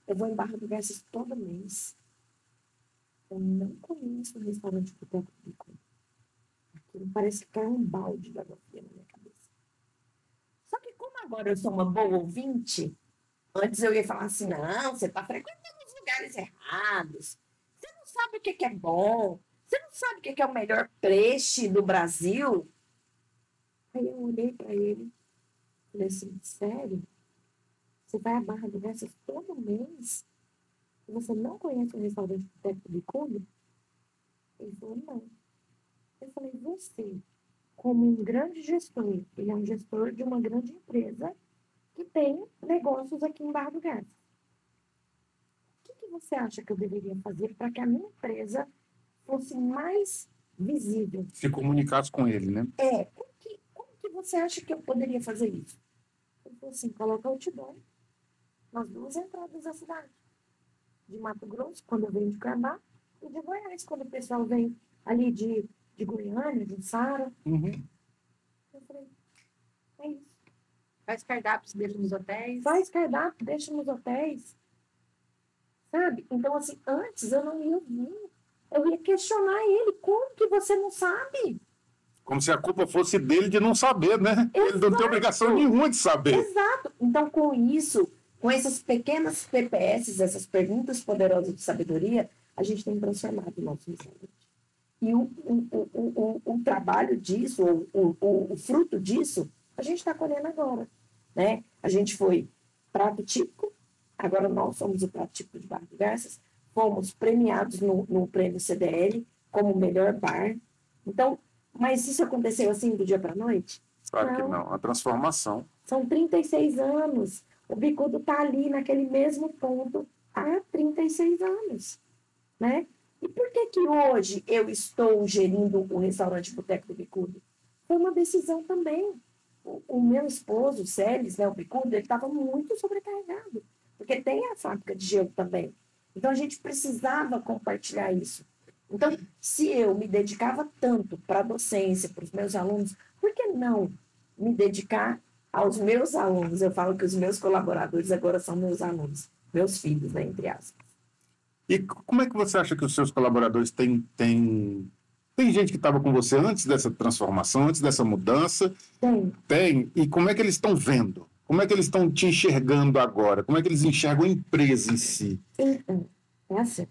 eu vou em Barra do Garças todo mês. Eu não conheço o restaurante Boteco do Bicudo. Aquilo parece que cai um balde de água fria na minha cabeça. Só que como agora eu sou uma boa ouvinte, antes eu ia falar assim, não, você está frequentando os lugares errados. Você não sabe o que é bom. Você não sabe o que é o melhor peixe do Brasil. Aí eu olhei para ele. Falei assim, sério? Você vai à Barra do Garças todo mês? E você não conhece o restaurante Boteco do Bicudo? Ele falou, não. Eu falei, você, como um grande gestor, ele é um gestor de uma grande empresa que tem negócios aqui em Barra do Garças. O que você acha que eu deveria fazer para que a minha empresa fosse mais visível? Se comunicasse com ele, né? Como que você acha que eu poderia fazer isso? Ele falou assim, coloca outdoor nas 2 entradas da cidade. De Mato Grosso, quando eu venho de Cuiabá, e de Goiás, quando o pessoal vem ali de Goiânia, de Sara. Uhum. Eu falei, é isso. Faz cardápios, deixa nos hotéis. Faz cardápio, deixa nos hotéis. Sabe? Então, assim, antes eu não ia ouvir. Eu ia questionar ele. Como que você não sabe? Como se a culpa fosse dele de não saber, né? Exato. Ele não tem obrigação nenhuma de saber. Exato. Então, com isso, com essas pequenas PPS, essas perguntas poderosas de sabedoria, a gente tem transformado o nosso restaurante. E o trabalho disso, o fruto disso, a gente está colhendo agora. Né? A gente foi prato típico, agora nós somos o prato típico de Barra do Garças, fomos premiados no prêmio CDL como o melhor bar. Então, mas isso aconteceu assim do dia para a noite? Claro que não, a transformação. São 36 anos. O Bicudo está ali naquele mesmo ponto há 36 anos. Né? E por que hoje eu estou gerindo o restaurante Boteco do Bicudo? Foi uma decisão também. O meu esposo, o Celes, né, o Bicudo, ele estava muito sobrecarregado. Porque tem a fábrica de gelo também. Então, a gente precisava compartilhar isso. Então, se eu me dedicava tanto para a docência, para os meus alunos, por que não me dedicar aos meus alunos? Eu falo que os meus colaboradores agora são meus alunos. meus filhos, né, entre aspas. E como é que você acha que os seus colaboradores têm... Tem gente que estava com você antes dessa transformação, antes dessa mudança? Tem. E como é que eles estão vendo? Como é que eles estão te enxergando agora? Como é que eles enxergam a empresa em si? Então, é assim.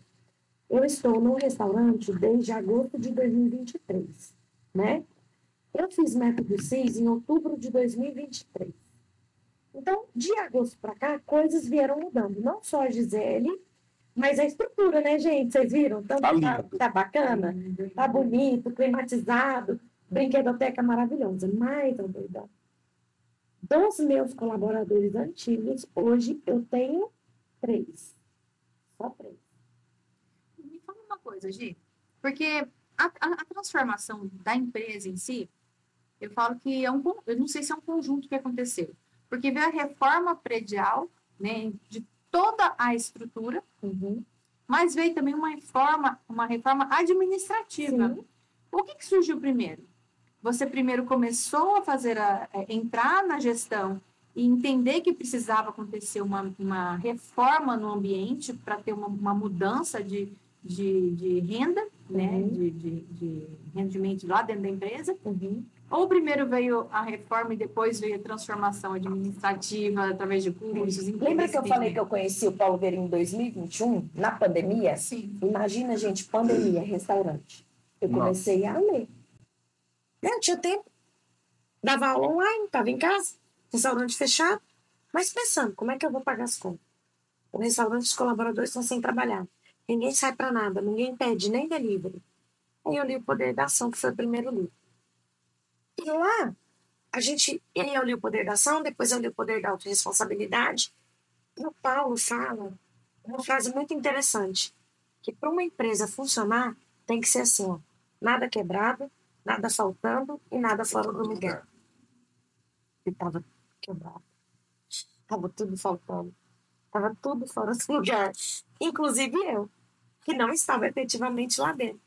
Eu estou no restaurante desde agosto de 2023, né? Eu fiz método CIS em outubro de 2023. Então, de agosto para cá, coisas vieram mudando. Não só a Gisele, mas a estrutura, né, gente? Vocês viram? Tanto tá bacana, tá bonito, climatizado, brinquedoteca maravilhosa. Mas, Alberto, dos meus colaboradores antigos, hoje eu tenho 3. Só 3. Me fala uma coisa, Gi, porque a transformação da empresa em si, eu falo que eu não sei se é um conjunto que aconteceu, porque veio a reforma predial, né, de toda a estrutura, mas veio também uma reforma administrativa. Sim. O que surgiu primeiro? Você primeiro começou a entrar na gestão e entender que precisava acontecer uma reforma no ambiente para ter uma mudança de renda, né? De rendimento lá dentro da empresa. Ou primeiro veio a reforma e depois veio a transformação administrativa através de cursos? Lembra que eu falei que eu conheci o Paulo Vieira em 2021, na pandemia? Sim. Imagina, gente, pandemia, restaurante. Eu comecei a ler. Não tinha tempo. Dava aula online, estava em casa, restaurante fechado. Mas pensando, como é que eu vou pagar as contas? O restaurante, os colaboradores estão sem trabalhar. Ninguém sai para nada, ninguém pede nem delivery. Aí eu li O Poder da Ação, que foi o primeiro livro. E lá, eu li O Poder da Ação, depois eu li O Poder da Autorresponsabilidade. E o Paulo fala uma frase muito interessante, que para uma empresa funcionar, tem que ser assim, ó, nada quebrado, nada faltando e nada fora do lugar. E estava quebrado. Estava tudo faltando. Estava tudo fora do lugar. Inclusive eu, que não estava efetivamente lá dentro.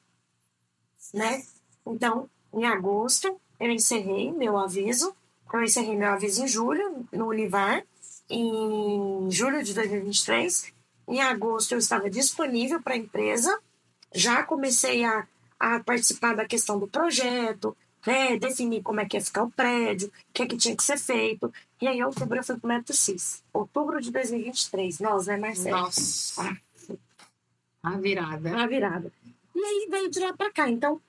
Né? Então, em agosto, eu encerrei meu aviso. Eu encerrei meu aviso em julho, no Univar, em julho de 2023. Em agosto, eu estava disponível para a empresa. Já comecei a participar da questão do projeto, né? Definir como é que ia ficar o prédio, o que é que tinha que ser feito. E aí, em outubro, eu fui para o Método CIS. Outubro de 2023. Nós, né, Marcelo? Nossa. A virada. E aí, veio de lá para cá. Então,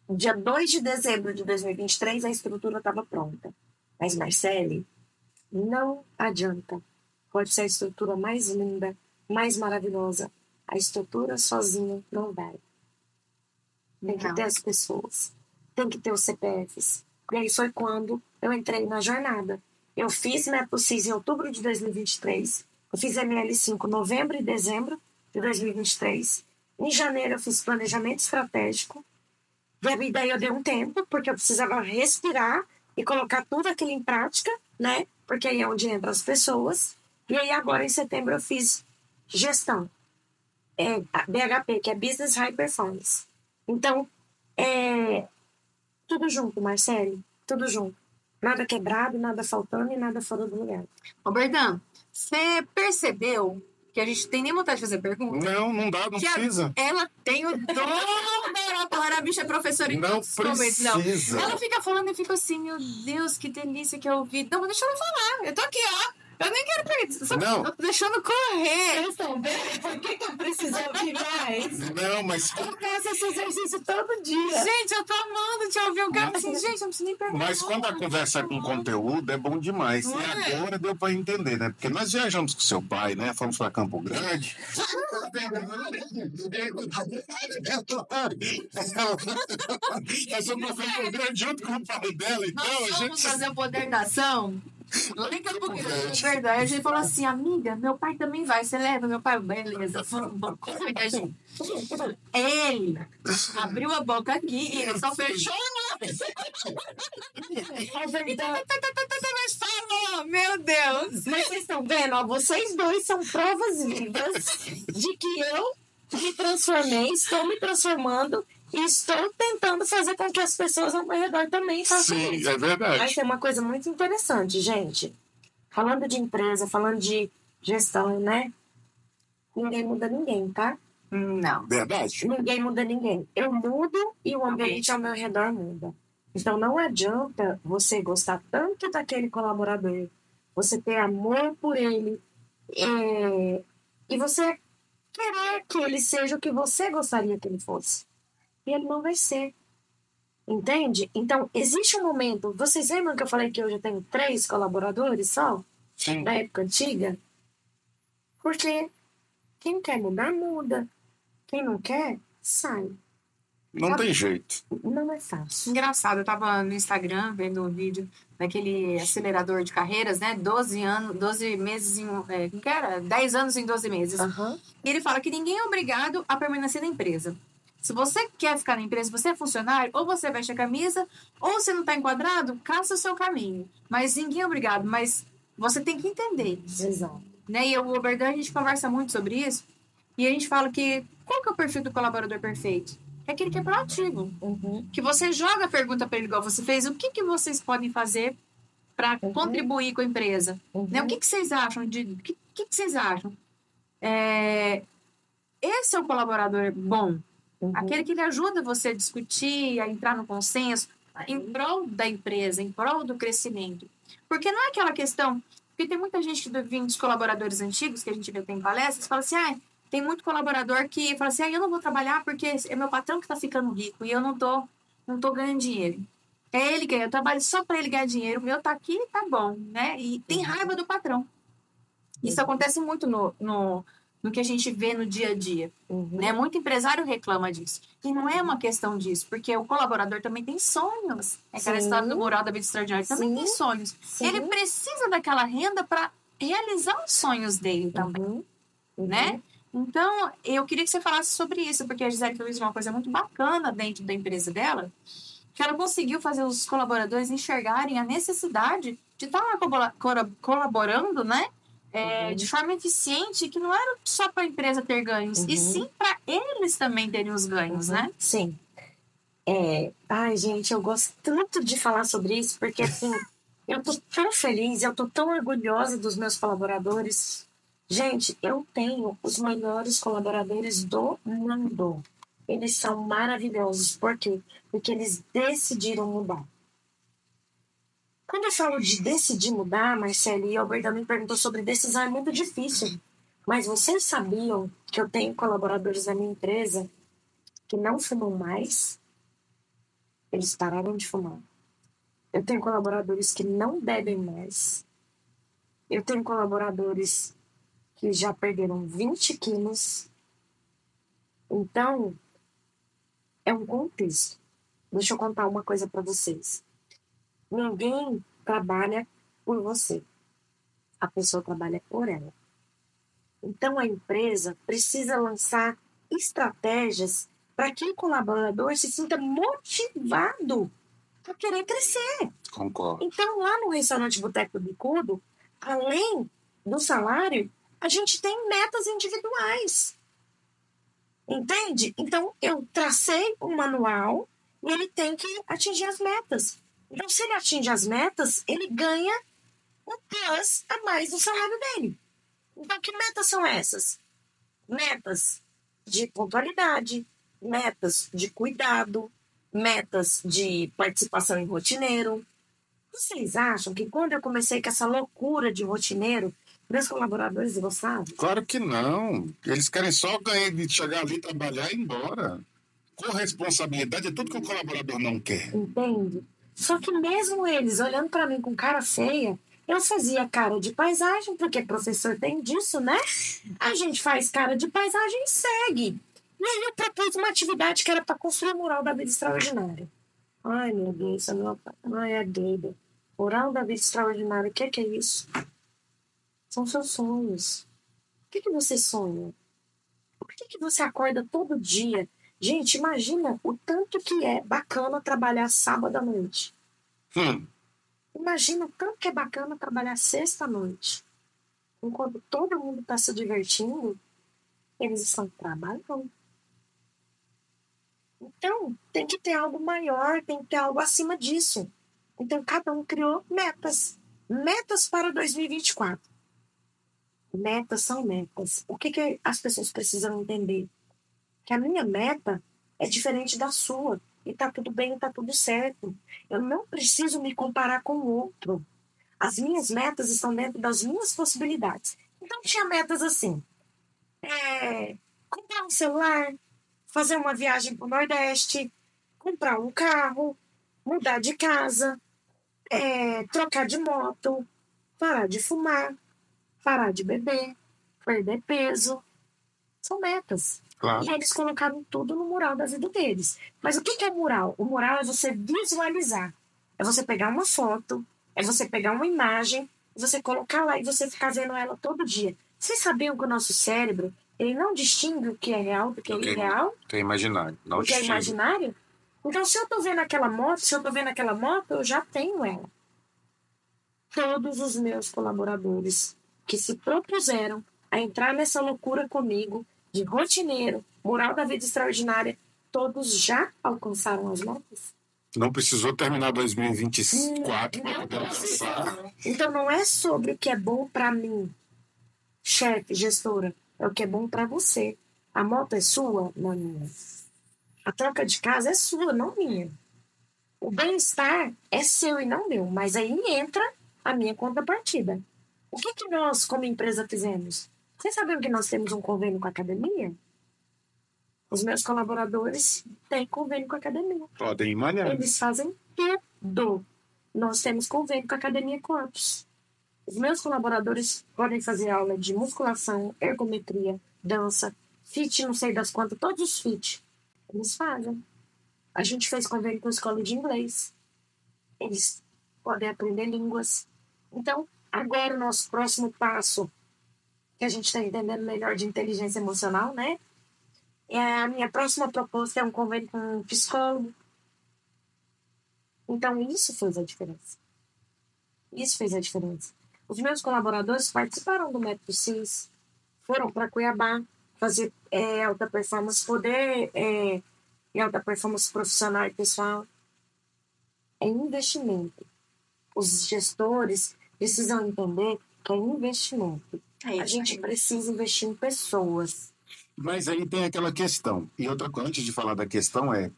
dia 2 de dezembro de 2023, a estrutura estava pronta. Mas, Marcele, não adianta. Pode ser a estrutura mais linda, mais maravilhosa. A estrutura sozinha não vai. Tem que ter as pessoas. Tem que ter os CPFs. E aí foi quando eu entrei na jornada. Eu fiz Método CIS em outubro de 2023. Eu fiz ML5 em novembro e dezembro de 2023. Em janeiro eu fiz planejamento estratégico. E daí eu dei um tempo, porque eu precisava respirar e colocar tudo aquilo em prática, né? Porque aí é onde entram as pessoas. E aí agora em setembro eu fiz gestão. A BHP, que é Business High Performance. Então, tudo junto, Marcele. Tudo junto. Nada quebrado, nada faltando e nada fora do lugar. Robertão, você percebeu que a gente tem nem vontade de fazer pergunta? Não dá, não precisa. Ela tem o dom da oratória, a bicha é professora em Não precisa. Ela fica falando e fica assim, meu Deus, que delícia que eu ouvi. Não, deixa ela falar. Eu tô aqui, ó. Eu nem quero perguntar. Só tô deixando correr. Vocês estão vendo? Por que eu preciso ouvir mais? Não, mas... Eu faço esse exercício todo dia. Gente, eu tô amando te ouvir. Eu quero assim, gente, eu não preciso nem perguntar. Mas quando a conversa é com conteúdo, é bom demais. E agora deu para entender, né? Porque nós viajamos com seu pai, né? Fomos para Campo Grande. Nós fomos para Campo Grande junto com o pai dela. Então, nós vamos fazer o Poder da Ação. É verdade. A gente falou assim, amiga, meu pai também vai. Você leva meu pai? Beleza. Ele abriu a boca aqui e ele só fechou mas falou, meu Deus. Mas vocês estão vendo? Ó, vocês dois são provas vivas de que eu me transformei, estou me transformando e estou tentando fazer com que as pessoas ao meu redor também façam isso. Sim, é verdade. Mas tem uma coisa muito interessante, gente. Falando de empresa, falando de gestão, né? ninguém muda ninguém, tá? Não. Verdade? Ninguém muda ninguém. Eu mudo e o ambiente ao meu redor muda. Então não adianta você gostar tanto daquele colaborador, você ter amor por ele, e você querer que ele seja o que você gostaria que ele fosse. E ele não vai ser. Entende? Então, existe um momento. Vocês lembram que eu falei que hoje eu tenho 3 colaboradores só? Sim. Da época antiga? Porque quem quer mudar, muda. Quem não quer, sai. Não tem jeito. Não é fácil. Engraçado, eu tava no Instagram vendo um vídeo daquele acelerador de carreiras, né? 12 meses em. Como que era? 10 anos em 12 meses. Aham. E ele fala que ninguém é obrigado a permanecer na empresa. Se você quer ficar na empresa, você é funcionário, ou você veste a camisa, ou você não está enquadrado, caça o seu caminho. Mas ninguém é obrigado, mas você tem que entender. Exato. Né? E o Oberdan, a gente conversa muito sobre isso, e a gente fala que qual que é o perfil do colaborador perfeito? É aquele que é proativo. Uhum. Que você joga a pergunta para ele, igual você fez, o que vocês podem fazer para contribuir com a empresa? Uhum. Né? O que vocês acham? O que vocês acham? Esse é o colaborador bom. Uhum. Aquele que ele ajuda você a discutir, a entrar no consenso, em prol da empresa, em prol do crescimento. Porque não é aquela questão... Porque tem muita gente que vem dos colaboradores antigos, que a gente vê tem palestras, fala assim, tem muito colaborador que fala assim, eu não vou trabalhar porque é meu patrão que está ficando rico e eu não tô ganhando dinheiro. É ele ganha, eu trabalho só para ele ganhar dinheiro, o meu tá aqui, tá bom, né? E tem raiva do patrão. Isso acontece muito no que a gente vê no dia a dia. Né? Muito empresário reclama disso. E não é uma questão disso, porque o colaborador também tem sonhos. É aquela história do mural da vida extraordinária, também tem sonhos. Sim. Ele precisa daquela renda para realizar os sonhos dele também. Né? Então, eu queria que você falasse sobre isso, porque a Gisele fez uma coisa muito bacana dentro da empresa dela, que ela conseguiu fazer os colaboradores enxergarem a necessidade de estar lá colaborando, né? De forma eficiente, que não era só para a empresa ter ganhos, e sim para eles também terem os ganhos, né? Sim. Ai, gente, eu gosto tanto de falar sobre isso, porque assim, eu tô tão feliz, eu tô tão orgulhosa dos meus colaboradores. Gente, eu tenho os melhores colaboradores do mundo. Eles são maravilhosos. Por quê? Porque eles decidiram mudar. Quando eu falo de decidir mudar, Marcelo, e Alberto me perguntou sobre decisão, é muito difícil. Mas vocês sabiam que eu tenho colaboradores da minha empresa que não fumam mais? Eles pararam de fumar. Eu tenho colaboradores que não bebem mais. Eu tenho colaboradores que já perderam 20 quilos. Então, é um contexto. Deixa eu contar uma coisa para vocês. Ninguém trabalha por você. A pessoa trabalha por ela. Então, a empresa precisa lançar estratégias para que o colaborador se sinta motivado a querer crescer. Concordo. Então, lá no restaurante Boteco do Bicudo, além do salário, a gente tem metas individuais. Entende? Então, eu tracei um manual e ele tem que atingir as metas. Então, se ele atinge as metas, ele ganha um plus a mais no salário dele. Então, que metas são essas? Metas de pontualidade, metas de cuidado, metas de participação em rotineiro. Vocês acham que quando eu comecei com essa loucura de rotineiro, meus colaboradores gostavam? Claro que não. Eles querem só ganhar de chegar ali, trabalhar e ir embora. Corresponsabilidade é tudo que o colaborador não quer. Entende? Só que mesmo eles olhando para mim com cara feia, eu fazia cara de paisagem, porque professor tem disso, né? A gente faz cara de paisagem e segue. E aí eu propus uma atividade que era para construir o mural da vida extraordinária. Ai, meu Deus, ai, é doida. Mural da vida extraordinária, o que é isso? São seus sonhos. O que você sonha? Por que você acorda todo dia? Gente, imagina o tanto que é bacana trabalhar sábado à noite. Imagina o tanto que é bacana trabalhar sexta à noite. Enquanto todo mundo está se divertindo, eles estão trabalhando. Então, tem que ter algo maior, tem que ter algo acima disso. Então, cada um criou metas. Metas para 2024. Metas são metas. O que as pessoas precisam entender? Que a minha meta é diferente da sua. E tá tudo bem, tá tudo certo. Eu não preciso me comparar com o outro. As minhas metas estão dentro das minhas possibilidades. Então, tinha metas assim: comprar um celular, fazer uma viagem para o Nordeste, comprar um carro, mudar de casa, trocar de moto, parar de fumar, parar de beber, perder peso. São metas. Claro. E eles colocaram tudo no mural da vida deles. Mas o que é mural? O mural é você visualizar. É você pegar uma foto, é você pegar uma imagem, você colocar lá e você ficar vendo ela todo dia. Vocês sabiam que o nosso cérebro, ele não distingue o que é real do que é irreal? Que é imaginário. Não O que é distingue. imaginário? Então, se eu tô vendo aquela moto, eu já tenho ela. Todos os meus colaboradores que se propuseram a entrar nessa loucura comigo, de rotineiro, mural da vida extraordinária, todos já alcançaram as metas. Não precisou terminar 2024 para poder alcançar. Então não é sobre o que é bom para mim, chefe, gestora, é o que é bom para você. A moto é sua, não é minha. A troca de casa é sua, não minha. O bem-estar é seu e não meu, mas aí entra a minha contrapartida. O que nós, como empresa, fizemos? Vocês sabiam que nós temos um convênio com a academia? Os meus colaboradores têm convênio com a academia. Podem ir malhar. Eles fazem tudo. Nós temos convênio com a Academia Corpus. Os meus colaboradores podem fazer aula de musculação, ergometria, dança, fit, não sei das quantas, todos os fit. Eles fazem. A gente fez convênio com a escola de inglês. Eles podem aprender línguas. Então, agora o nosso próximo passo, que a gente está entendendo melhor de inteligência emocional, né? A minha próxima proposta é um convênio com um psicólogo. Então, isso fez a diferença. Isso fez a diferença. Os meus colaboradores participaram do Método CIS, foram para Cuiabá fazer alta performance, em alta performance profissional e pessoal. É investimento. Os gestores precisam entender que é investimento. A gente precisa investir em pessoas. Mas aí tem aquela questão. E outra coisa, antes de falar da questão, se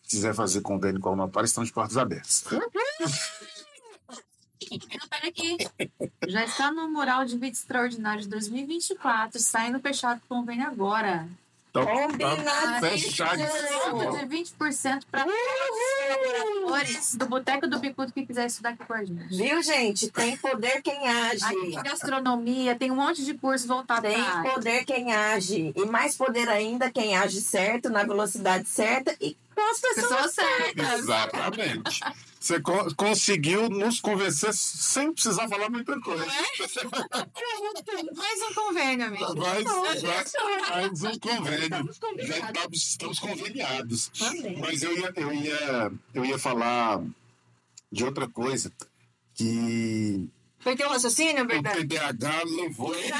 quiser fazer convênio com a Unopar, estão de portas abertas. Pera aqui. Já está no mural de vida extraordinário de 2024, saindo fechado o convênio agora. Então, tá fechado. De 20% para colaboradores do Boteco do Bicudo que quiser estudar aqui com a gente. Viu, gente? Tem poder quem age. Aqui, gastronomia, tem um monte de curso voltado Tem para poder quem age. E mais poder ainda quem age certo, na velocidade certa e com as pessoas certas. Exatamente. Você conseguiu nos convencer sem precisar falar muita coisa. mais um convênio, amigo. Mais um convênio. Estamos conveniados. Mas eu ia falar de outra coisa que Foi teu raciocínio, o verdade? TDAH levou. Eu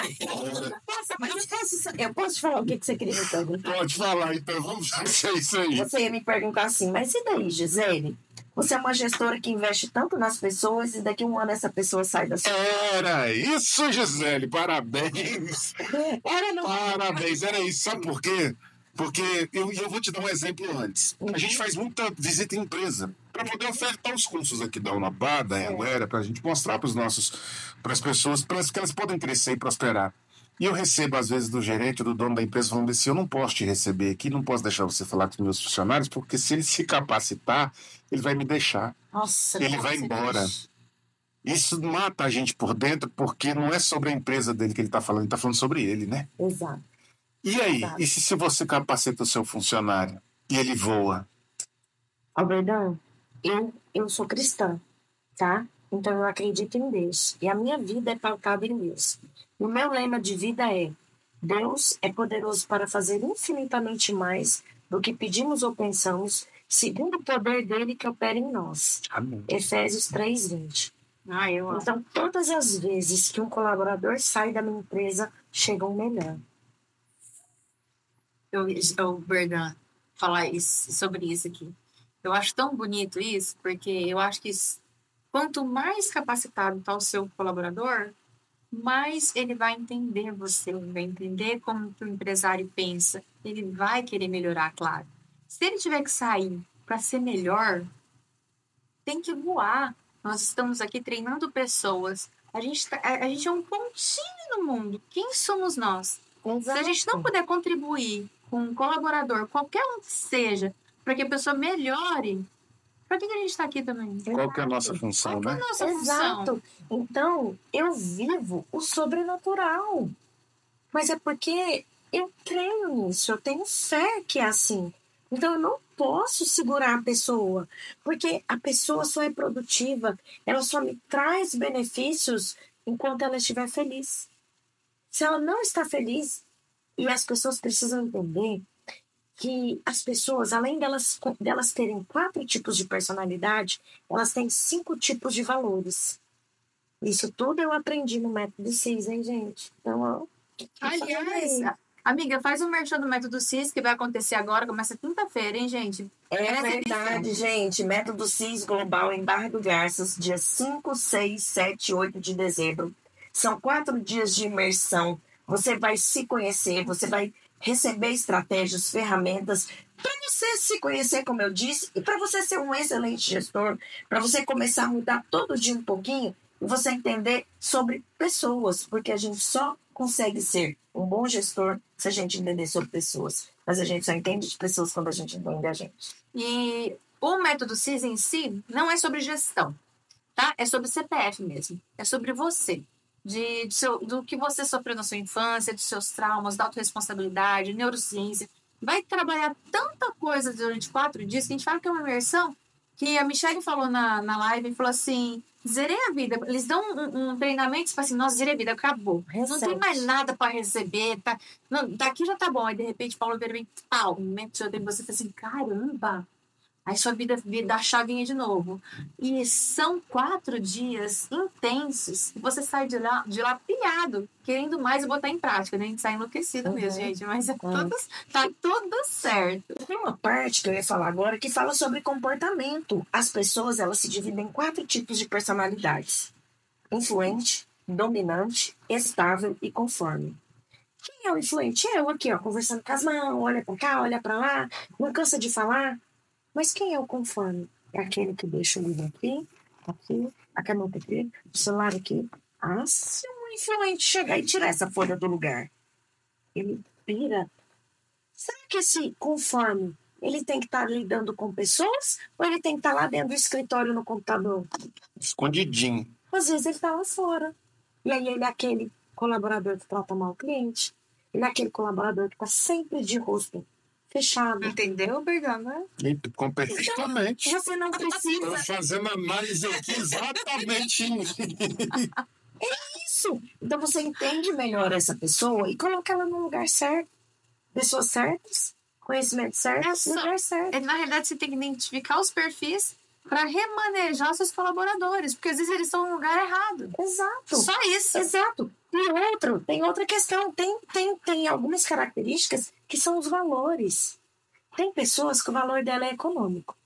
posso te falar o que você queria me perguntar? Pode falar, então vamos fazer isso aí. Você ia me perguntar assim, mas e daí, Gisele? Você é uma gestora que investe tanto nas pessoas e daqui a um ano essa pessoa sai da sua... Era isso, Gisele. Parabéns. Parabéns, era isso. Sabe por quê? Porque eu vou te dar um exemplo antes. A gente faz muita visita em empresa para poder ofertar os cursos aqui da Unopar, da Anguera, para a gente mostrar para as pessoas, para que elas podem crescer e prosperar. E eu recebo, às vezes, do gerente, do dono da empresa, falando assim, eu não posso te receber aqui, não posso deixar você falar com os meus funcionários, porque se ele se capacitar, ele vai me deixar. Nossa, Ele vai embora. Isso mata a gente por dentro, porque não é sobre a empresa dele que ele está falando sobre ele, né? Exato. E aí? E se você capacita o seu funcionário e ele voa? Alberdão, eu sou cristã, tá? Então eu acredito em Deus. E a minha vida é pautada em Deus. O meu lema de vida é: Deus é poderoso para fazer infinitamente mais do que pedimos ou pensamos, segundo o poder dele que opera em nós. Amém. Efésios 3:20. Então, todas as vezes que um colaborador sai da minha empresa, chega um melhor. Berdan, falar sobre isso aqui. Eu acho tão bonito isso, porque eu acho que quanto mais capacitado está o seu colaborador, mais ele vai entender você, ele vai entender como que o empresário pensa, ele vai querer melhorar, claro. Se ele tiver que sair para ser melhor, tem que voar. Nós estamos aqui treinando pessoas. A gente é um pontinho no mundo. Quem somos nós? Se a gente não puder contribuir com um colaborador, qualquer um que seja, para que a pessoa melhore, para que a gente está aqui também? Qual que é a nossa função, Qual que é né? a nossa função? Exato. Então, eu vivo o sobrenatural. Mas é porque eu creio nisso, eu tenho fé que é assim. Então, eu não posso segurar a pessoa, porque a pessoa só é produtiva, ela só me traz benefícios enquanto ela estiver feliz. Se ela não está feliz, e as pessoas precisam entender que as pessoas, além delas terem 4 tipos de personalidade, elas têm 5 tipos de valores. Isso tudo eu aprendi no método CIS, hein, gente? Então, ó, aliás, amiga, faz o merchan do método CIS, que vai acontecer agora, começa quinta-feira, hein, gente? é verdade, gente. Método CIS Global em Barra do Garças, dia 5, 6, 7 e 8 de dezembro. São 4 dias de imersão. Você vai se conhecer, você vai receber estratégias, ferramentas para você se conhecer, como eu disse, e para você ser um excelente gestor, para você começar a mudar todo dia um pouquinho e você entender sobre pessoas, porque a gente só consegue ser um bom gestor se a gente entender sobre pessoas. Mas a gente só entende de pessoas quando a gente entende a gente. E o método CIS em si não é sobre gestão, tá? É sobre CPF mesmo. É sobre você. Do que você sofreu na sua infância, dos seus traumas, da autorresponsabilidade, neurociência. Vai trabalhar tanta coisa durante 4 dias que a gente fala que é uma imersão, que a Michelle falou na live e falou assim: zerei a vida. Eles dão um treinamento e falam assim: nossa, zerei a vida, acabou. Não tem mais nada para receber. Tá, não, daqui já tá bom. Aí de repente Paulo Vieira vem, pau, mentiu e você fala assim: caramba. Aí sua vida dá a chavinha de novo. E são 4 dias intensos. E você sai de lá pilhado, querendo mais e botar em prática, né? A gente sai enlouquecido mesmo, gente. Mas tá tudo certo. Tem uma parte que eu ia falar agora que fala sobre comportamento. As pessoas, elas se dividem em 4 tipos de personalidades: influente, dominante, estável e conforme. Quem é o influente? Eu aqui, ó, conversando com as mãos, olha pra cá, olha pra lá, não cansa de falar. Mas quem é o conforme? É aquele que deixa o livro aqui, a caneta aqui, o celular aqui. Ah, se um influente chegar e tirar essa folha do lugar, ele pira. Será que esse conforme, ele tem que estar lidando com pessoas ou ele tem que estar lá dentro do escritório no computador? Escondidinho. Às vezes ele está lá fora. E aí ele é aquele colaborador que trata mal o cliente. Ele é aquele colaborador que está sempre de rosto fechado. Entendeu, Bergama? Perfeitamente. Então, você não precisa. Estou fazendo análise aqui exatamente Isso. Então você entende melhor essa pessoa e coloca ela no lugar certo. Pessoas certas, conhecimento certo, lugar certo. Na realidade, você tem que identificar os perfis para remanejar seus colaboradores, porque às vezes eles estão no lugar errado. Exato. Só isso. Exato. E tem outra questão. Tem algumas características que são os valores. Tem pessoas que o valor dela é econômico.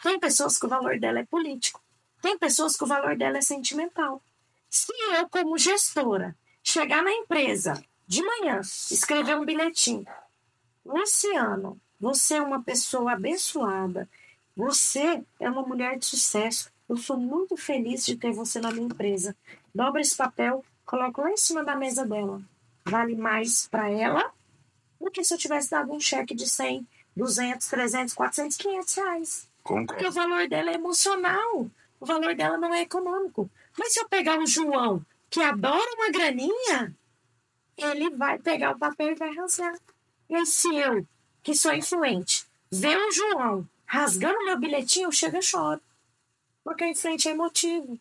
Tem pessoas que o valor dela é político. Tem pessoas que o valor dela é sentimental. Se eu, como gestora, chegar na empresa de manhã, escrever um bilhetinho: Luciano, você é uma pessoa abençoada. Você é uma mulher de sucesso. Eu sou muito feliz de ter você na minha empresa. Dobra esse papel, coloca lá em cima da mesa dela. Vale mais para ela do que se eu tivesse dado um cheque de 100, 200, 300, 400, 500 reais. Porque o valor dela é emocional. O valor dela não é econômico. Mas se eu pegar um João que adora uma graninha, ele vai pegar o papel e vai rasgar. E se eu, que sou influente, ver o João rasgando meu bilhetinho, eu chego e choro. Porque a influente é emotivo.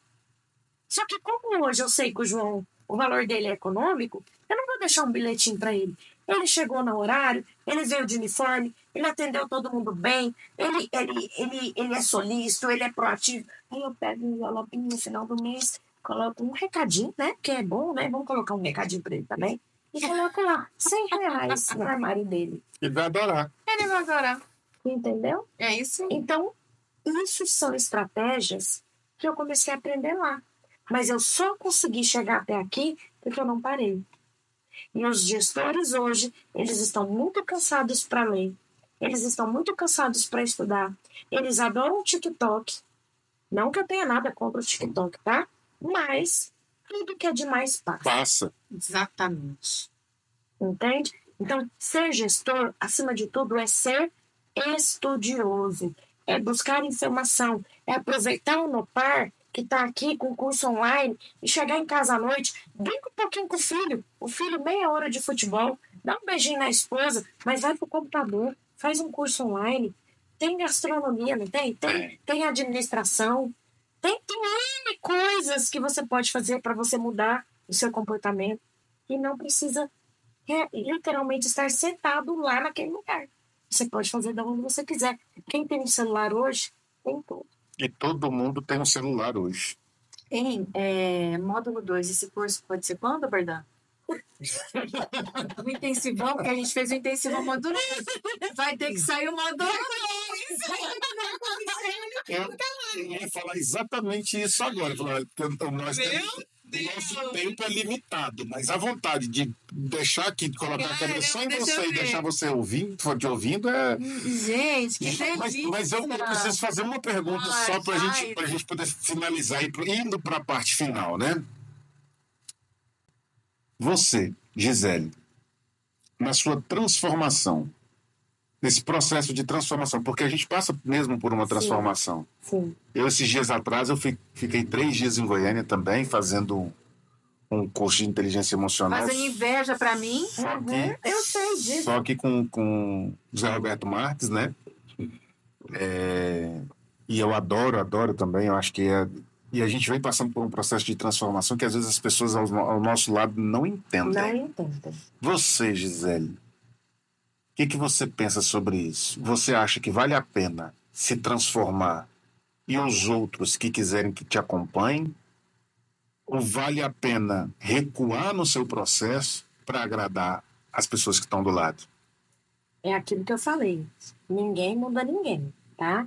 Só que como hoje eu sei que o João, o valor dele é econômico, eu não vou deixar um bilhetinho para ele. Ele chegou no horário, ele veio de uniforme, ele atendeu todo mundo bem, ele é solícito, ele é proativo. Aí eu pego um envelopinho no final do mês, coloco um recadinho, né? Que é bom, né? Vamos colocar um recadinho para ele também. E coloco lá, 100 reais no armário dele. Ele vai adorar. Ele vai adorar. Entendeu? É isso. Então, isso são estratégias que eu comecei a aprender lá. Mas eu só consegui chegar até aqui porque eu não parei. E os gestores hoje, eles estão muito cansados para ler. Eles estão muito cansados para estudar. Eles adoram o TikTok. Não que eu tenha nada contra o TikTok, tá? Mas tudo que é demais passa. Passa. Exatamente. Entende? Então, ser gestor, acima de tudo, é ser estudioso. É buscar informação. É aproveitar o Nopar, que está aqui com curso online, e chegar em casa à noite, brinca um pouquinho com o filho. O filho, meia hora de futebol, dá um beijinho na esposa, mas vai pro computador, faz um curso online. Tem gastronomia, não tem? Tem administração. Tem N coisas que você pode fazer para você mudar o seu comportamento. E não precisa literalmente estar sentado lá naquele lugar. Você pode fazer da onde você quiser. Quem tem um celular hoje, tem tudo. E todo mundo tem um celular hoje. Em módulo 2, esse curso pode ser quando, Berdan? O intensivão, porque a gente fez o intensivão módulo 1. Vai ter que sair o módulo 2. Eu ia falar exatamente isso agora. Nosso tempo é limitado, mas a vontade de deixar aqui, de colocar a câmera só em você e deixar você te ouvindo é. Gente, que delícia! Mas eu preciso fazer uma pergunta só para a gente poder finalizar e indo para a parte final, né? Você, Gisele, na sua transformação, nesse processo de transformação, porque a gente passa mesmo por uma transformação. Sim. Eu, esses dias atrás, eu fiquei 3 dias em Goiânia também, fazendo um curso de inteligência emocional. Fazendo inveja para mim. Eu sei disso. Só que com José Roberto Marques, né? E eu adoro também, eu acho que E a gente vem passando por um processo de transformação que às vezes as pessoas ao nosso lado não entendem. Não entendem. Você, Gisele, o que você pensa sobre isso? Você acha que vale a pena se transformar e os outros que quiserem que te acompanhem? Ou vale a pena recuar no seu processo para agradar as pessoas que estão do lado? É aquilo que eu falei. Ninguém muda ninguém, tá?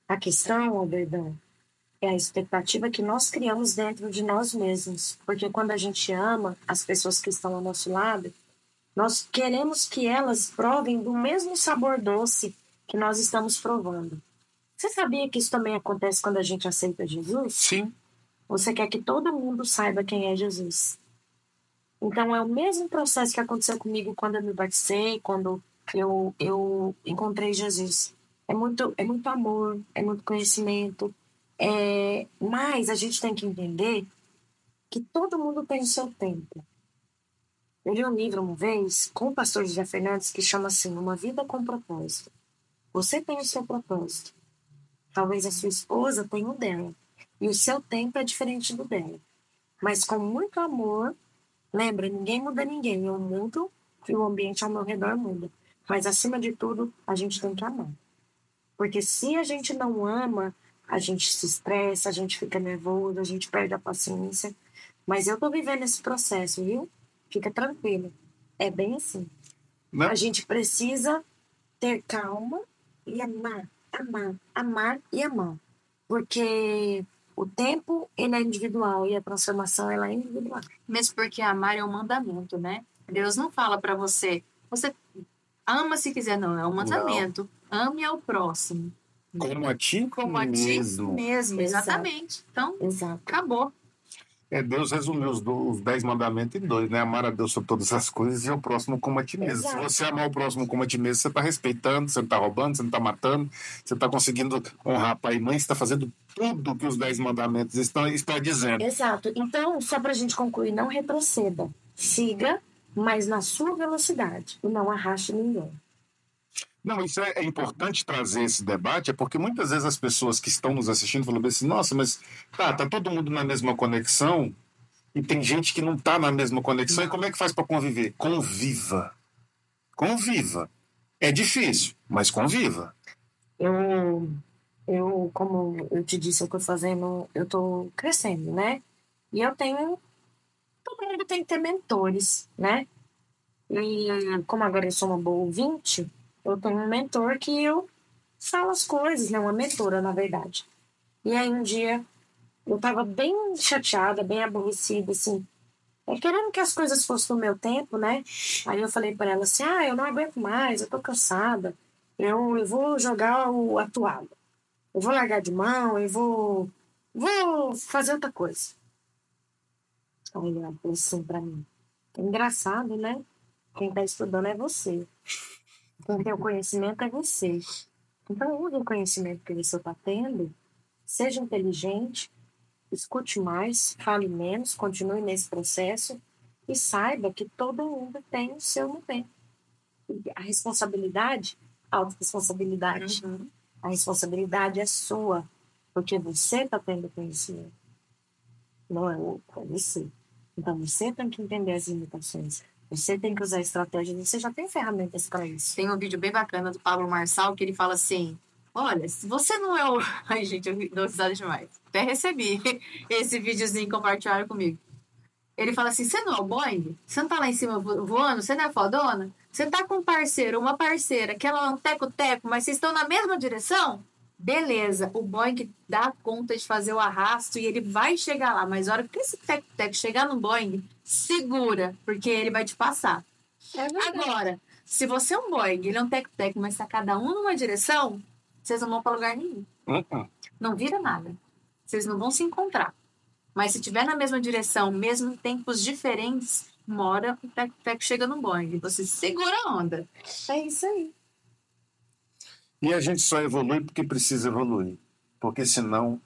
A questão, Alberdão, é a expectativa que nós criamos dentro de nós mesmos. Porque quando a gente ama as pessoas que estão ao nosso lado, nós queremos que elas provem do mesmo sabor doce que nós estamos provando. Você sabia que isso também acontece quando a gente aceita Jesus? Sim. Você quer que todo mundo saiba quem é Jesus. Então, é o mesmo processo que aconteceu comigo quando eu me batizei, quando eu encontrei Jesus. É muito amor, é muito conhecimento. Mas a gente tem que entender que todo mundo tem o seu tempo. Eu li um livro uma vez com o pastor José Fernandes que chama assim, Uma Vida com Propósito. Você tem o seu propósito. Talvez a sua esposa tenha o dela. E o seu tempo é diferente do dela. Mas com muito amor, lembra, ninguém muda ninguém. Eu mudo e o ambiente ao meu redor muda. Mas acima de tudo, a gente tem que amar. Porque se a gente não ama, a gente se estressa, a gente fica nervoso, a gente perde a paciência. Mas eu tô vivendo esse processo, viu? Fica tranquilo. É bem assim. Não. A gente precisa ter calma e amar, amar, amar e amar. Porque o tempo, ele é individual e a transformação, ela é individual. Mesmo porque amar é um mandamento, né? Deus não fala para você ama se quiser, não. É um mandamento. Não. Ame ao próximo. Como a ti mesmo. Exato. Exatamente. Então, Exato. acabou. Deus resumiu os 10 mandamentos em 2, né? Amar a Deus sobre todas as coisas e ao próximo como a ti mesmo. Exato. Se você amar o próximo como a ti mesmo, você está respeitando, você não está roubando, você não está matando, você está conseguindo honrar pai e mãe, você está fazendo tudo que os 10 mandamentos estão dizendo. Exato. Então, só para a gente concluir, não retroceda. Siga, mas na sua velocidade. E não arraste ninguém. Não, isso é importante trazer esse debate, porque muitas vezes as pessoas que estão nos assistindo falam assim, nossa, mas tá todo mundo na mesma conexão e tem gente que não está na mesma conexão, e como é que faz para conviver? Conviva. É difícil, mas conviva. Eu, como eu te disse, eu tô crescendo, né? E todo mundo tem que ter mentores, né? E como agora eu sou uma boa ouvinte, eu tenho um mentor que eu falo as coisas, né? Uma mentora, na verdade. E aí um dia eu tava bem chateada, bem aborrecida, assim, querendo que as coisas fossem no meu tempo, né? Aí eu falei pra ela assim, eu não aguento mais, eu tô cansada, eu vou jogar a toalha, eu vou largar de mão, vou fazer outra coisa. Aí ela falou assim pra mim, é engraçado, né? Quem tá estudando é você. Quem tem o conhecimento é você. Então, use o conhecimento que você está tendo, seja inteligente, escute mais, fale menos, continue nesse processo e saiba que todo mundo tem o seu momento. E a responsabilidade, a autorresponsabilidade, a responsabilidade é sua, porque você está tendo conhecimento, não é o outro, é você. Então, você tem que entender as limitações. Você tem que usar estratégias, você já tem ferramentas para isso. Tem um vídeo bem bacana do Pablo Marçal que ele fala assim: olha, se você não é o. Ai, gente, eu dou risada demais. Até recebi esse videozinho compartilhado comigo. Ele fala assim: você não é o Boeing? Você não tá lá em cima voando? Você não é fodona? Você tá com um parceiro, uma parceira, que ela é um teco-teco, mas vocês estão na mesma direção? Beleza, o Boeing dá conta de fazer o arrasto e ele vai chegar lá, mas a hora que esse teco-teco chegar no Boeing, segura, porque ele vai te passar. Agora, se você é um Boeing, ele é um teco-teco, mas tá cada um numa direção, vocês não vão pra lugar nenhum. Não vira nada. Vocês não vão se encontrar. Mas se tiver na mesma direção, mesmo em tempos diferentes, uma hora o teco-teco chega no Boeing. Você segura a onda. É isso aí. E a gente só evolui porque precisa evoluir. Porque senão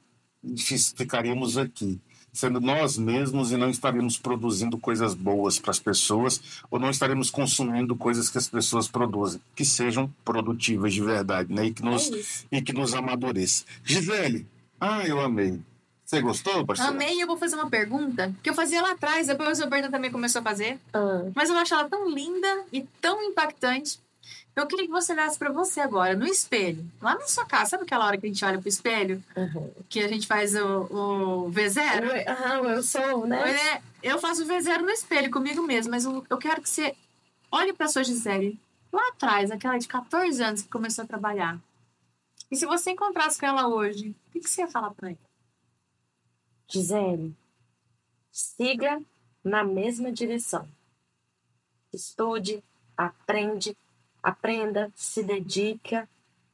ficaríamos aqui, sendo nós mesmos e não estaríamos produzindo coisas boas para as pessoas ou não estaremos consumindo coisas que as pessoas produzem, que sejam produtivas de verdade, né? E que nos amadureçam. Gisele, eu amei. Você gostou, parceiro? Amei, e eu vou fazer uma pergunta que eu fazia lá atrás, depois a Roberta também começou a fazer. Mas eu acho ela tão linda e tão impactante. Eu queria que você olhasse pra você agora, no espelho. Lá na sua casa, sabe aquela hora que a gente olha pro espelho? Que a gente faz o V0? Eu sou, né? Eu faço o V0 no espelho comigo mesmo, mas eu quero que você olhe pra sua Gisele lá atrás, aquela de 14 anos que começou a trabalhar. E se você encontrasse com ela hoje, o que você ia falar pra ela? Gisele, siga na mesma direção. Estude, aprenda, se dedica.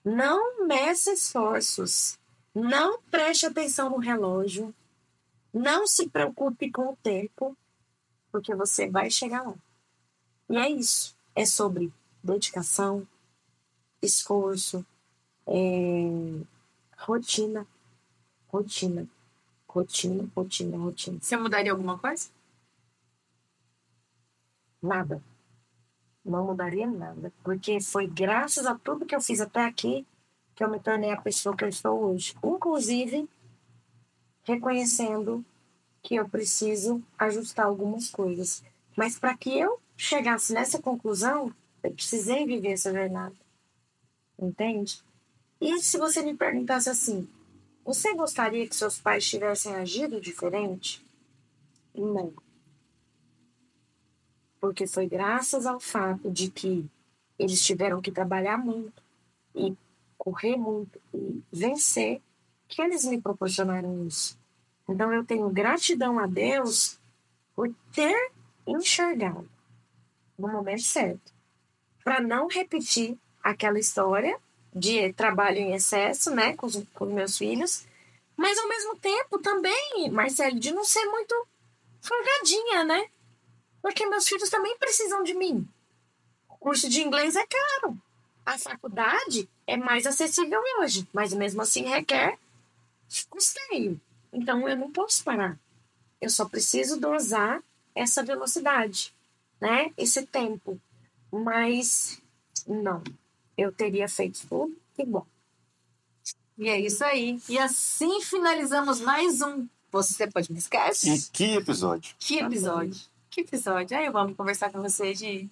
Não meça esforços. Não preste atenção no relógio. Não se preocupe com o tempo, porque você vai chegar lá. E é isso. É sobre dedicação, esforço, rotina. Você mudaria alguma coisa? Nada. Não mudaria nada. Porque foi graças a tudo que eu fiz até aqui que eu me tornei a pessoa que eu estou hoje. Inclusive, reconhecendo que eu preciso ajustar algumas coisas. Mas para que eu chegasse nessa conclusão, eu precisei viver essa jornada. Entende? E se você me perguntasse assim, você gostaria que seus pais tivessem agido diferente? Não. Porque foi graças ao fato de que eles tiveram que trabalhar muito e correr muito e vencer que eles me proporcionaram isso. Então eu tenho gratidão a Deus por ter enxergado no momento certo, para não repetir aquela história de trabalho em excesso, né, com os meus filhos, mas ao mesmo tempo também, Marcelo, de não ser muito folgadinha, né? Porque meus filhos também precisam de mim. O curso de inglês é caro. A faculdade é mais acessível hoje, mas mesmo assim requer custeio. Então eu não posso parar. Eu só preciso dosar essa velocidade, né? Esse tempo. Mas não, eu teria feito tudo igual. E é isso aí. E assim finalizamos mais um Você Pode Me Esquece. E que episódio? Que episódio. Que episódio. Ai, eu amo conversar com você, Gi.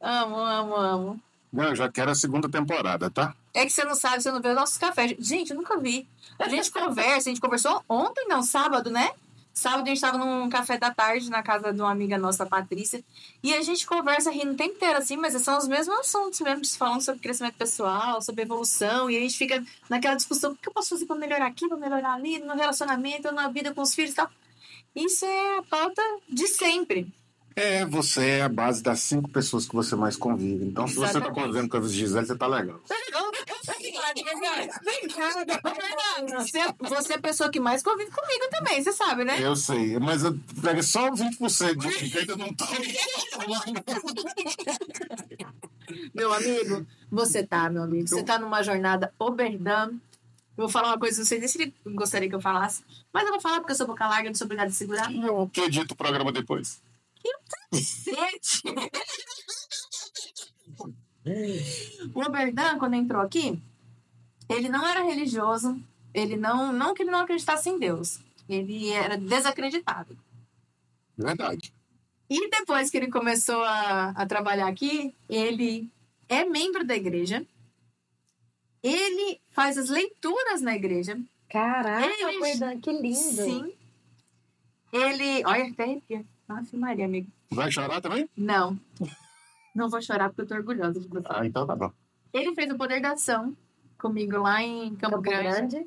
Amo. Não, eu já quero a segunda temporada, tá? É que você não sabe, você não vê os nossos cafés. Gente, eu nunca vi. A gente conversa, a gente conversou ontem, não, sábado, né? Sábado a gente estava num café da tarde na casa de uma amiga nossa, a Patrícia, e a gente conversa rindo o tempo inteiro, assim, mas são os mesmos assuntos mesmo, falando sobre crescimento pessoal, sobre evolução, e a gente fica naquela discussão, o que eu posso fazer para melhorar aqui, para melhorar ali, no relacionamento, na vida com os filhos e tal. Isso é a pauta de sempre. Você é a base das 5 pessoas que você mais convive. Então, se você tá Exatamente. convivendo com a Gisele, você tá legal. Você é a pessoa que mais convive comigo também, você sabe, né? Eu sei, mas eu pego só 20% de ainda não tá. Meu amigo, você tá, meu amigo. Você tá numa jornada Oberdan. Eu vou falar uma coisa, não sei nem se ele gostaria que eu falasse, mas eu vou falar porque eu sou boca larga, não sou obrigada a segurar. Eu que edito o programa depois. Cacete! O Oberdan, quando entrou aqui, ele não era religioso, ele não que ele não acreditasse em Deus. Ele era desacreditado. Verdade. E depois que ele começou a trabalhar aqui, ele é membro da igreja. Ele faz as leituras na igreja. Caraca, Ele- Oberdan, que lindo. Sim. Ele... Olha, até arrepia. Nossa, Maria, amigo. Vai chorar também? Não. Não vou chorar porque eu tô orgulhosa de você. Ah, então tá bom. Ele fez o Poder da Ação comigo lá em Campo Grande.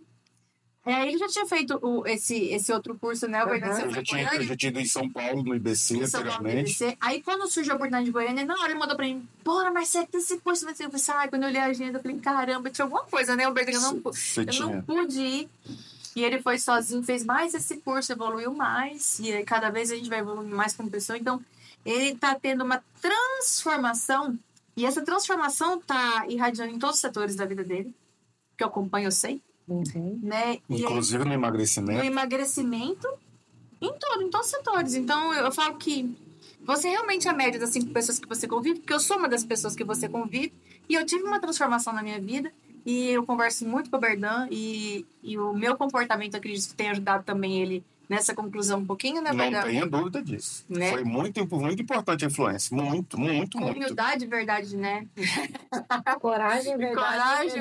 Ele já tinha feito esse outro curso, né? O Uhum. Goiânia. Eu já tinha ido em São Paulo, no IBC, Em São Paulo, anteriormente. BBC. Aí, quando surgiu a oportunidade de Goiânia, na hora ele mandou pra mim, bora, Marcelo, tem esse curso. Eu pensei, quando eu olhei a agenda, eu falei, caramba, tinha alguma coisa, né? Eu Você não tinha. pude ir. E ele foi sozinho, fez mais esse curso, evoluiu mais. E aí, cada vez a gente vai evoluindo mais como pessoa. Então, ele tá tendo uma transformação. E essa transformação tá irradiando em todos os setores da vida dele. Que eu acompanho, eu sei. Uhum. Né? E Inclusive no no emagrecimento. emagrecimento, em todos os setores. Então, eu falo que você realmente é a média das 5 pessoas que você convive, porque eu sou uma das pessoas que você convive, e eu tive uma transformação na minha vida, e eu converso muito com o Berdan, e o meu comportamento, acredito que tenha ajudado também ele nessa conclusão um pouquinho, né, Não Berdan? tenha dúvida disso. Né? Foi muito importante a influência. Muito, muito, Com muito. humildade, verdade, né? Coragem, verdade.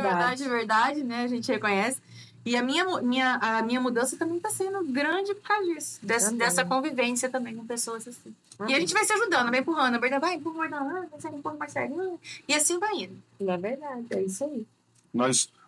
Coragem, verdade, né? A gente reconhece. E a minha mudança também está sendo grande por causa disso. Também. Dessa convivência também com pessoas assim. E a gente vai se ajudando, vai empurrando. A Berta vai, empurra o Berdan, Marcelo, empurra o Marcelo. E assim vai indo. É verdade, é isso aí.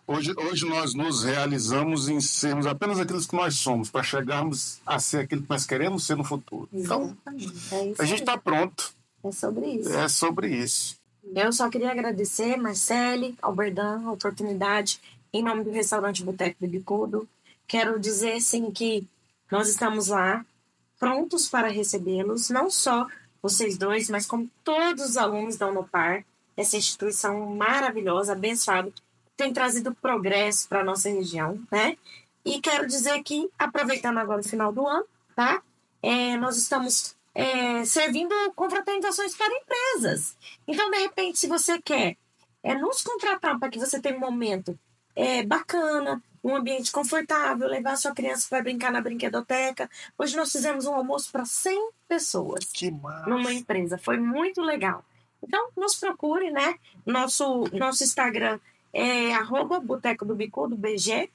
Hoje nós nos realizamos em sermos apenas aqueles que nós somos, para chegarmos a ser aquilo que nós queremos ser no futuro. Então, É isso a gente aí. está pronto. É sobre isso. É sobre isso. Eu só queria agradecer, Marcele, ao Berdan, a oportunidade, em nome do restaurante Boteco do Bicudo. Quero dizer, sim, que nós estamos lá, prontos para recebê-los, não só vocês dois, mas como todos os alunos da Unopar, essa instituição maravilhosa, abençoada, tem trazido progresso para a nossa região, né? E quero dizer que, aproveitando agora o final do ano, tá? Nós estamos servindo confraternizações para empresas. Então, de repente, se você quer nos contratar para que você tenha um momento bacana, um ambiente confortável, levar sua criança para brincar na brinquedoteca. Hoje nós fizemos um almoço para 100 pessoas Que massa. numa empresa. Foi muito legal. Então, nos procure, né? Nosso Instagram é @Boteco do Bicudo, BG.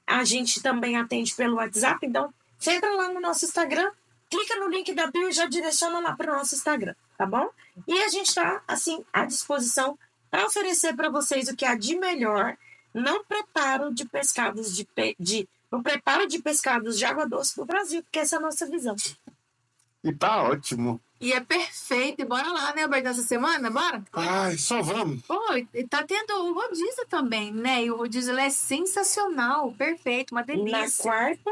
A gente também atende pelo WhatsApp. Então, você entra lá no nosso Instagram, clica no link da bio e já direciona lá para o nosso Instagram, tá bom? E a gente está, assim, à disposição para oferecer para vocês o que há de melhor no preparo de pescados no preparo de pescados de água doce do Brasil, porque essa é a nossa visão. E tá ótimo. E é perfeito. E bora lá, né, Berdan, essa semana? Bora? Ai, só vamos. Pô, e tá tendo o rodízio também, né? E o rodízio ele é sensacional, perfeito, uma Na delícia. quarta,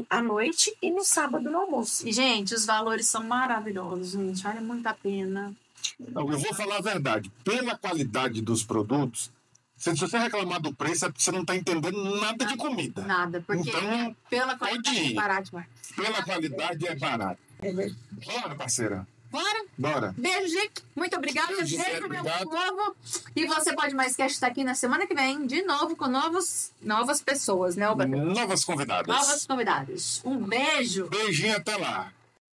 à noite e no sábado no almoço. E, gente, os valores são maravilhosos, gente. Vale muito a pena. Não, eu vou falar a verdade. Pela qualidade dos produtos, se você reclamar do preço, é porque você não está entendendo nada de comida. Nada, porque Então, pela pode qualidade ir. é barato demais. Pela qualidade é barato. Bora, parceira. Bora? Bora. Beijo, gente. Muito obrigada. Beijo, Beijo, meu obrigado. povo. E você pode mais cast estar aqui na semana que vem, de novo, com novas pessoas, né, Berdan? Novas convidadas. Novos convidados. Um beijo. Beijinho até lá.